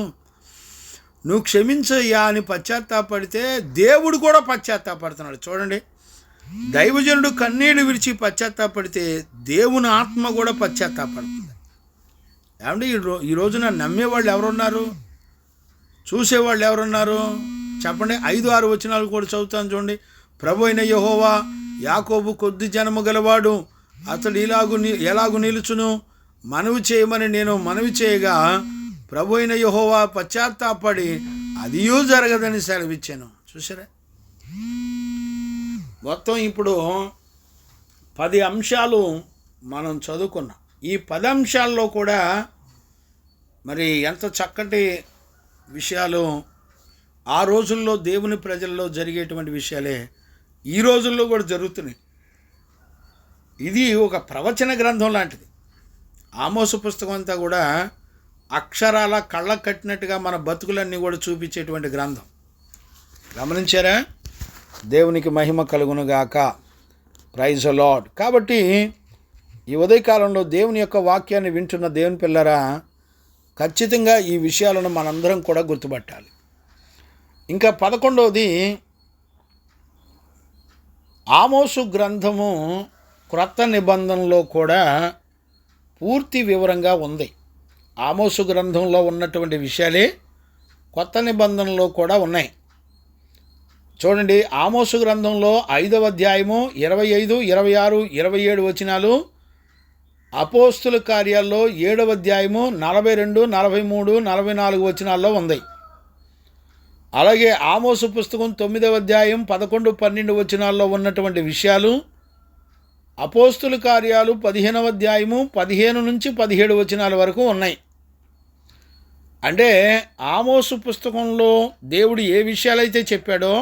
Speaker 2: నువ్వు క్షమించయ్యా అని పశ్చాత్తాపడితే దేవుడు కూడా పశ్చాత్తాపడుతున్నాడు. చూడండి, దైవజనుడు కన్నీళ్లు విడిచి పశ్చాత్తాపడితే దేవుని ఆత్మ కూడా పశ్చాత్తాపడుతుంది. ఏమంటే ఈ రోజున నమ్మేవాళ్ళు ఎవరున్నారు, చూసేవాళ్ళు ఎవరున్నారు చెప్పండి. 5, 6 వచనాలు కూడా చదువుతాను చూడండి. ప్రభు అయిన యెహోవా యాకోబు కొద్ది జనము గలవాడు, అతడు ఎలాగు నిలుచును మనవి చేయమని నేను మనవి చేయగా ప్రభు అయిన యెహోవా పశ్చాత్తాపడి అదియూ జరగదని సెలవిచ్చాను. చూసారా, మొత్తం ఇప్పుడు 10 అంశాలు మనం చదువుకున్నాం. ఈ 10 అంశాల్లో కూడా మరి ఎంత చక్కటి విషయాలు ఆ రోజుల్లో దేవుని ప్రజల్లో జరిగేటువంటి విషయాలే ఈ రోజుల్లో కూడా జరుగుతున్నాయి. ఇది ఒక ప్రవచన గ్రంథం లాంటిది. ఆమోసు పుస్తకం అంతా కూడా అక్షరాల కళ్ళకు కట్టినట్టుగా మన బతుకులన్నీ కూడా చూపించేటువంటి గ్రంథం. గమనించారా? దేవునికి మహిమ కలుగునుగాక. Praise the lord. కాబట్టి ఈ ఉదయకాలంలో దేవుని యొక్క వాక్యాన్ని వింటున్న దేవుని పిల్లరా, ఖచ్చితంగా ఈ విషయాలను మనందరం కూడా గుర్తుపట్టాలి. ఇంకా 11వది, ఆమోసు గ్రంథము క్రొత్త నిబంధనలో కూడా పూర్తి వివరంగా ఉంది. ఆమోసు గ్రంథంలో ఉన్నటువంటి విషయాలే కొత్త నిబంధనలో కూడా ఉన్నాయి. చూడండి, ఆమోసు గ్రంథంలో 5వ అధ్యాయము 25, 26, 27 వచనాలు, అపోస్తుల కార్యాల్లో 7వ అధ్యాయము 42, 43, 44 వచనాల్లో ఉంది. అలాగే ఆమోసు పుస్తకం 9వ అధ్యాయం 11, 12 వచనాల్లో ఉన్నటువంటి విషయాలు అపోస్తుల కార్యాలు 15వ అధ్యాయము 15 నుంచి 17 వచనాల వరకు ఉన్నాయి. అంటే ఆమోసు పుస్తకంలో దేవుడు ఏ విషయాలైతే చెప్పాడో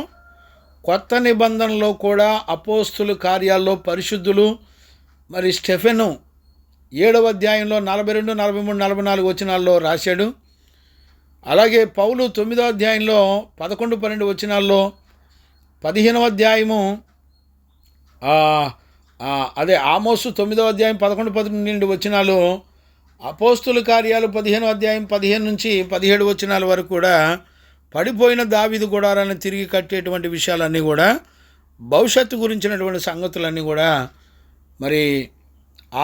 Speaker 2: కొత్త నిబంధనలో కూడా అపోస్తుల కార్యాల్లో పరిశుద్ధులు మరి స్టెఫెను 7వ అధ్యాయంలో 42, 43, 44 వచనాల్లో రాశాడు. అలాగే పౌలు 9వ అధ్యాయంలో 11, 12 వచనాల్లో, 15వ అధ్యాయము అదే ఆమోసు 9వ అధ్యాయం 11, 12 వచనాలు, అపోస్తుల కార్యాలు 15వ అధ్యాయం 15 నుంచి 17 వచనాల వరకు కూడా పడిపోయిన దావీదు గుడారాన్ని తిరిగి కట్టేటువంటి విషయాలన్నీ కూడా, భవిష్యత్తు గురించినటువంటి సంగతులన్నీ కూడా మరి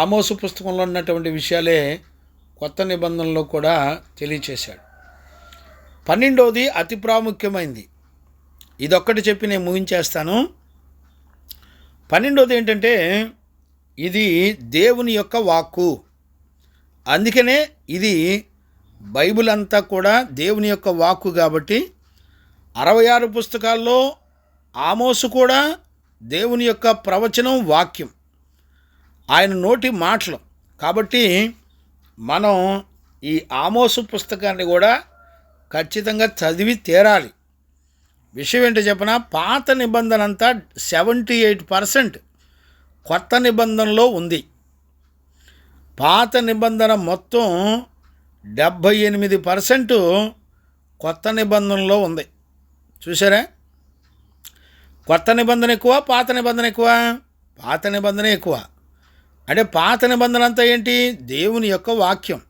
Speaker 2: ఆమోసు పుస్తకంలో ఉన్నటువంటి విషయాలే కొత్త నిబంధనలో కూడా తెలియచేశాడు. 12వది అతి ప్రాముఖ్యమైనది. ఇదొక్కటి చెప్పి నేను ముగించేస్తాను. 12వది ఏంటంటే, ఇది దేవుని యొక్క వాక్కు. అందుకనే ఇది బైబిల్ అంతా కూడా దేవుని యొక్క వాక్కు కాబట్టి 66 పుస్తకాల్లో ఆమోసు కూడా దేవుని యొక్క ప్రవచనం, వాక్యం, ఆయన నోటి మాటలు. కాబట్టి మనం ఈ ఆమోసు పుస్తకాన్ని కూడా ఖచ్చితంగా చదివి తీరాలి. విషయం ఏంటో చెప్పిన, పాత నిబంధన అంతా 78% కొత్త నిబంధనలో ఉంది. పాత నిబంధన మొత్తం 78% కొత్త నిబంధనలో ఉంది. చూసారా? కొత్త నిబంధన ఎక్కువ, పాత నిబంధన ఎక్కువ? పాత నిబంధన ఎక్కువ. అంటే పాత నిబంధన అంతా ఏంటి? దేవుని యొక్క వాక్యం,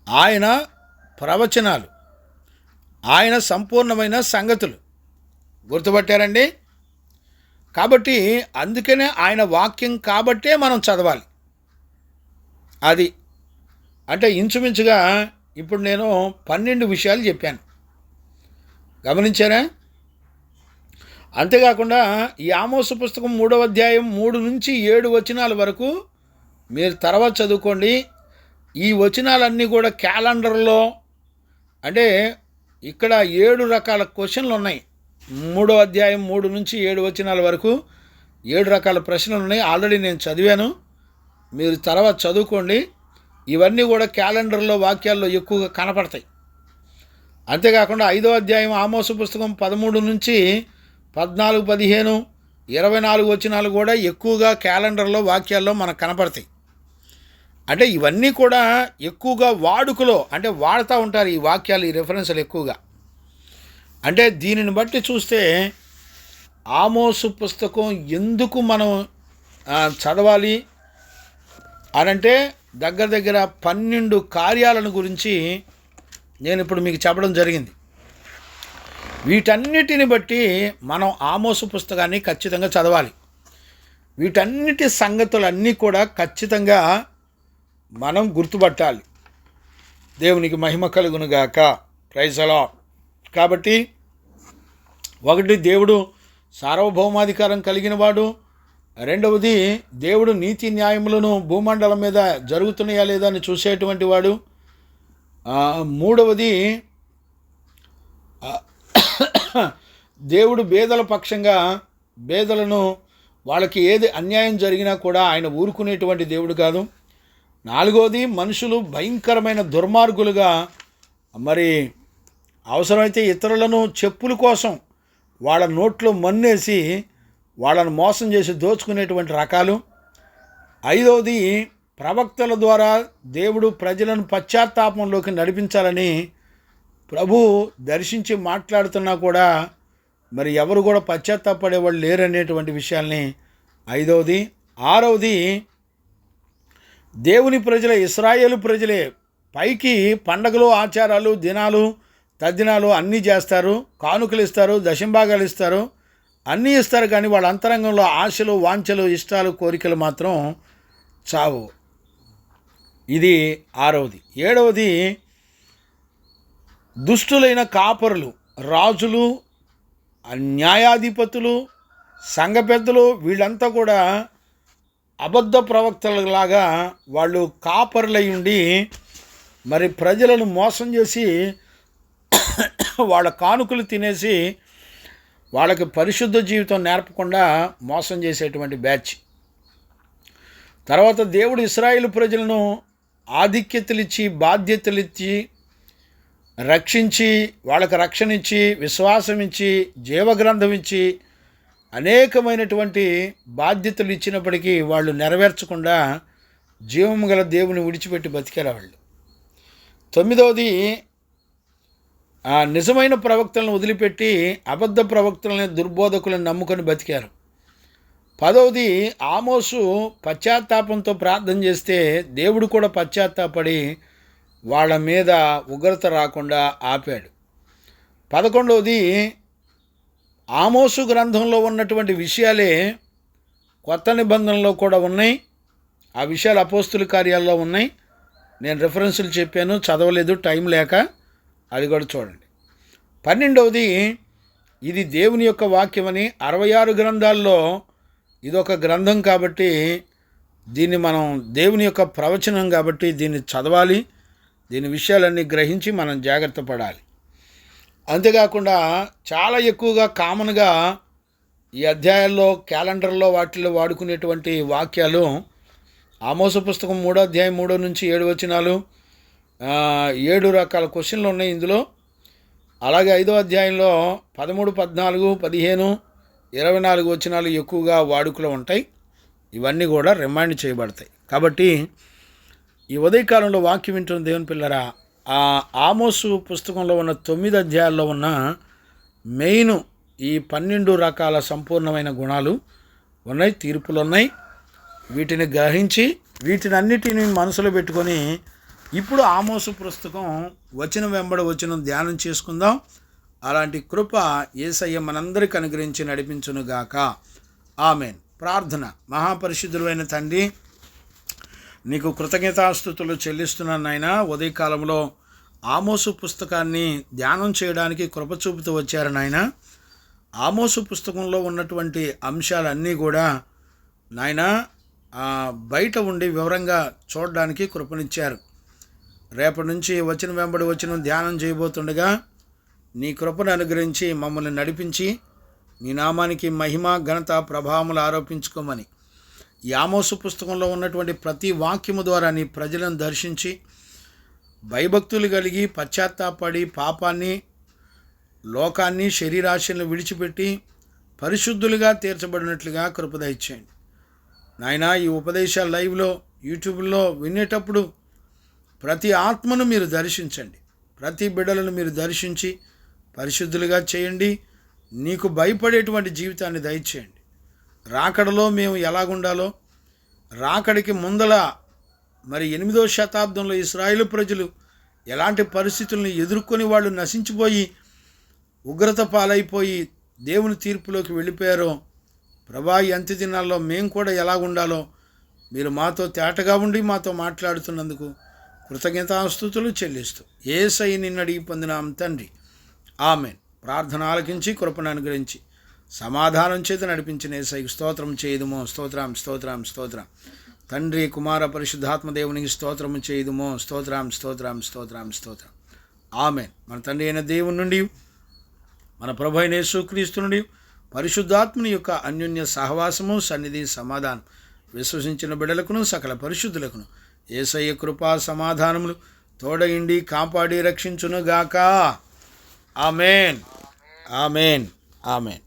Speaker 2: ఆయన ప్రవచనాలు, ఆయన సంపూర్ణమైన సంగతులు. గుర్తుపట్టారండి? కాబట్టి అందుకనే ఆయన వాక్యం కాబట్టే మనం చదవాలి. అది అంటే ఇంచుమించుగా ఇప్పుడు నేను 12 విషయాలు చెప్పాను, గమనించారా? అంతేకాకుండా ఈ ఆమోసు పుస్తకం 3వ అధ్యాయం 3 నుంచి 7 వచనాల వరకు మీరు తర్వాత చదువుకోండి. ఈ వచనాలన్నీ కూడా క్యాలెండర్లో, అంటే ఇక్కడ 7 రకాల క్వశ్చన్లు ఉన్నాయి. 3వ అధ్యాయం 3 నుంచి 7 వచనాల వరకు 7 రకాల ప్రశ్నలు ఉన్నాయి. ఆల్రెడీ నేను చదివాను, మీరు తర్వాత చదువుకోండి. ఇవన్నీ కూడా క్యాలెండర్లో, వాక్యాల్లో ఎక్కువగా కనపడతాయి. అంతేకాకుండా 5వ అధ్యాయం ఆమోసు పుస్తకం 13 నుంచి 14, 15, 24 వచనాలు కూడా ఎక్కువగా క్యాలెండర్లో, వాక్యాల్లో మనకు కనపడతాయి. అంటే ఇవన్నీ కూడా ఎక్కువగా వాడుకలో, అంటే వాడుతూ ఉంటారు ఈ వాక్యాలు, ఈ రెఫరెన్స్లు ఎక్కువగా. అంటే దీనిని బట్టి చూస్తే ఆమోసు పుస్తకం ఎందుకు మనం చదవాలి అనంటే దగ్గర దగ్గర 12 కార్యాలను గురించి నేను ఇప్పుడు మీకు చెప్పడం జరిగింది. వీటన్నిటిని బట్టి మనం ఆమోసు పుస్తకాన్ని ఖచ్చితంగా చదవాలి. వీటన్నిటి సంగతులన్నీ కూడా ఖచ్చితంగా మనం గుర్తుపట్టాలి. దేవునికి మహిమ కలుగునుగాక. Praise the lord. కాబట్టి ఒకటి, దేవుడు సార్వభౌమాధికారం కలిగినవాడు. రెండవది, దేవుడు నీతి న్యాయములను భూమండలం మీద జరుగుతున్నాయా లేదా అని చూసేటువంటి వాడు. మూడవది, దేవుడు బేదల పక్షంగా, బేదలను, వాళ్ళకి ఏది అన్యాయం జరిగినా కూడా ఆయన ఊరుకునేటువంటి దేవుడు కాదు. నాలుగవది, మనుషులు భయంకరమైన దుర్మార్గులుగా, మరి అవసరమైతే ఇతరులను చెప్పుల కోసం వాళ్ళ నోట్లో మన్నేసి వాళ్ళను మోసం చేసి దోచుకునేటువంటి రకాలు. ఐదవది, ప్రవక్తల ద్వారా దేవుడు ప్రజలను పశ్చాత్తాపంలోకి నడిపించాలని ప్రభు దర్శించి మాట్లాడుతున్నా కూడా మరి ఎవరు కూడా పశ్చాత్తాపడేవాళ్ళు లేరనేటువంటి విషయాల్ని ఐదవది. ఆరవది, దేవుని ప్రజలే, ఇశ్రాయేలు ప్రజలే పైకి పండగలు, ఆచారాలు, దినాలు, తద్దినాలు అన్నీ చేస్తారు, కానుకలు ఇస్తారు, దశంభాగాలు ఇస్తారు, అన్నీ ఇస్తారు. కానీ వాళ్ళ అంతరంగంలో ఆశలు, వాంఛలు, ఇష్టాలు, కోరికలు మాత్రం చావు. ఇది ఆరవది. ఏడవది, దుష్టులైన కాపరులు, రాజులు, న్యాయాధిపతులు, సంఘ పెద్దలు, వీళ్ళంతా కూడా అబద్ధ ప్రవక్తలలాగా వాళ్ళు కాపరులై ఉండి మరి ప్రజలను మోసం చేసి వాళ్ళ కానుకలు తినేసి వాళ్ళకి పరిశుద్ధ జీవితం నేర్పకుండా మోసం చేసేటువంటి బ్యాచ్. తర్వాత దేవుడు ఇశ్రాయేలు ప్రజలను ఆధిక్యతలిచ్చి, బాధ్యతలిచ్చి, రక్షించి, వాళ్ళకి రక్షణ ఇచ్చి, విశ్వాసం ఇచ్చి, జీవగ్రంథం ఇచ్చి, అనేకమైనటువంటి బాధ్యతలు ఇచ్చినప్పటికీ వాళ్ళు నెరవేర్చకుండా జీవము గల దేవుని విడిచిపెట్టి బతికారు వాళ్ళు. తొమ్మిదవది, నిజమైన ప్రవక్తలను వదిలిపెట్టి అబద్ధ ప్రవక్తలని, దుర్బోధకులను నమ్ముకొని బతికారు. పదవది, ఆమోసు పశ్చాత్తాపంతో ప్రార్థన చేస్తే దేవుడు కూడా పశ్చాత్తాపడి వాళ్ళ మీద ఉగ్రత రాకుండా ఆపాడు. 11వది, ఆమోసు గ్రంథంలో ఉన్నటువంటి విషయాలే కొత్త నిబంధనలో కూడా ఉన్నాయి. ఆ విషయాలు అపోస్తుల కార్యాల్లో ఉన్నాయి. నేను రెఫరెన్సులు చెప్పాను, చదవలేదు టైం లేక, అది కూడా చూడండి. 12వది, ఇది దేవుని యొక్క వాక్యమని 66 గ్రంథాల్లో ఇదొక గ్రంథం కాబట్టి దీన్ని మనం దేవుని యొక్క ప్రవచనం కాబట్టి దీన్ని చదవాలి, దీని విషయాలన్నీ గ్రహించి మనం జాగ్రత్త పడాలి. అంతేకాకుండా చాలా ఎక్కువగా కామన్గా ఈ అధ్యాయాల్లో క్యాలెండర్లో వాటిల్లో వాడుకునేటువంటి వాక్యాలు ఆమోసు పుస్తకం 3వ అధ్యాయం 3 నుంచి 7 వచనాలు, 7 రకాల క్వశ్చన్లు ఉన్నాయి ఇందులో. అలాగే 5వ అధ్యాయంలో 13, 14, 15, 24 వచనాలు ఎక్కువగా వాడుకలో ఉంటాయి. ఇవన్నీ కూడా రిమైండ్ చేయబడతాయి. కాబట్టి ఈ ఉదయకాలంలో వాక్యం వింటున్న దేవుని పిల్లరా, ఆ ఆమోసు పుస్తకంలో ఉన్న 9 అధ్యాయాల్లో ఉన్న మెయిన్ ఈ 12 రకాల సంపూర్ణమైన గుణాలు ఉన్నాయి, తీర్పులు ఉన్నాయి. వీటిని గ్రహించి వీటిని అన్నిటిని మనసులో పెట్టుకొని ఇప్పుడు ఆమోసు పుస్తకం వచనం వెంబడి వచనం ధ్యానం చేసుకుందాం. అలాంటి కృప యేసయ్య మనందరికి అనుగ్రహించి నడిపించునుగాక. ఆమెన్. ప్రార్థన. మహాపరిశుద్ధుడైన తండ్రి, నీకు కృతజ్ఞతాస్తుతులు చెల్లిస్తున్నాను నాయనా. ఉదయకాలంలో ఆమోసు పుస్తకాన్ని ధ్యానం చేయడానికి కృప చూపుతూ వచ్చారు నాయనా. ఆమోసు పుస్తకంలో ఉన్నటువంటి అంశాలన్నీ కూడా నాయనా బయట ఉండి వివరంగా చూడడానికి కృపనిచ్చారు. రేపటి నుంచి వచనం వెంబడి వచనం ధ్యానం చేయబోతుండగా నీ కృపను అనుగ్రహించి మమ్మల్ని నడిపించి నీ నామానికి మహిమ, ఘనత, ప్రభావములు ఆరోపించుకోమని ఈ ఆమోసు పుస్తకంలో ఉన్నటువంటి ప్రతి వాక్యము ద్వారా నీ ప్రజలను దర్శించి భయభక్తులు కలిగి పశ్చాత్తాపడి పాపాన్ని, లోకాన్ని, శరీరాశలను విడిచిపెట్టి పరిశుద్ధులుగా తీర్చబడినట్లుగా కృప దయచేయండి నాయనా. ఈ ఉపదేశాలు లైవ్లో, యూట్యూబ్లో వినేటప్పుడు ప్రతి ఆత్మను మీరు దర్శించండి, ప్రతి బిడ్డలను మీరు దర్శించి పరిశుద్ధులుగా చేయండి. నీకు భయపడేటువంటి జీవితాన్ని దయచేయండి. రాకడలో మేము ఎలాగుండాలో, రాకడికి ముందల మరి 8వ శతాబ్దంలో ఇశ్రాయేలు ప్రజలు ఎలాంటి పరిస్థితులను ఎదుర్కొని వాళ్ళు నశించిపోయి ఉగ్రత పాలైపోయి దేవుని తీర్పులోకి వెళ్ళిపోయారో, ప్రభా ఈ అంత్య దినాల్లో మేము కూడా ఎలాగుండాలో మీరు మాతో తేటగా ఉండి మాతో మాట్లాడుతున్నందుకు కృతజ్ఞతాస్తుతులు చెల్లిస్తూ యేసయ్య నిన్ను అడిగి పొందినాం తండ్రి. ఆమెన్. ప్రార్థన ఆలకించి కృపను అనుగ్రహించి సమాధానం చేత నడిపించిన యేసయ్యకు స్తోత్రం చేయుదుమో. స్తోత్రం, స్తోత్రం, స్తోత్రం. తండ్రి, కుమార, పరిశుద్ధాత్మ దేవునికి స్తోత్రము చేయుదుమో. స్తోత్రం, స్తోత్రం, స్తోత్రం, స్తోత్రం. ఆమెన్. మన తండ్రి అయిన దేవుని నుండి, మన ప్రభు అయిన యేసుక్రీస్తు నుండి, పరిశుద్ధాత్మని యొక్క అన్యోన్య సహవాసము, సన్నిధి, సమాధానం విశ్వసించిన బిడ్డలకును సకల పరిశుద్ధులకును యేసయ్య కృపా సమాధానములు తోడయిండి కాపాడి రక్షించునుగాక. ఆమెన్. ఆమెన్. ఆమెన్.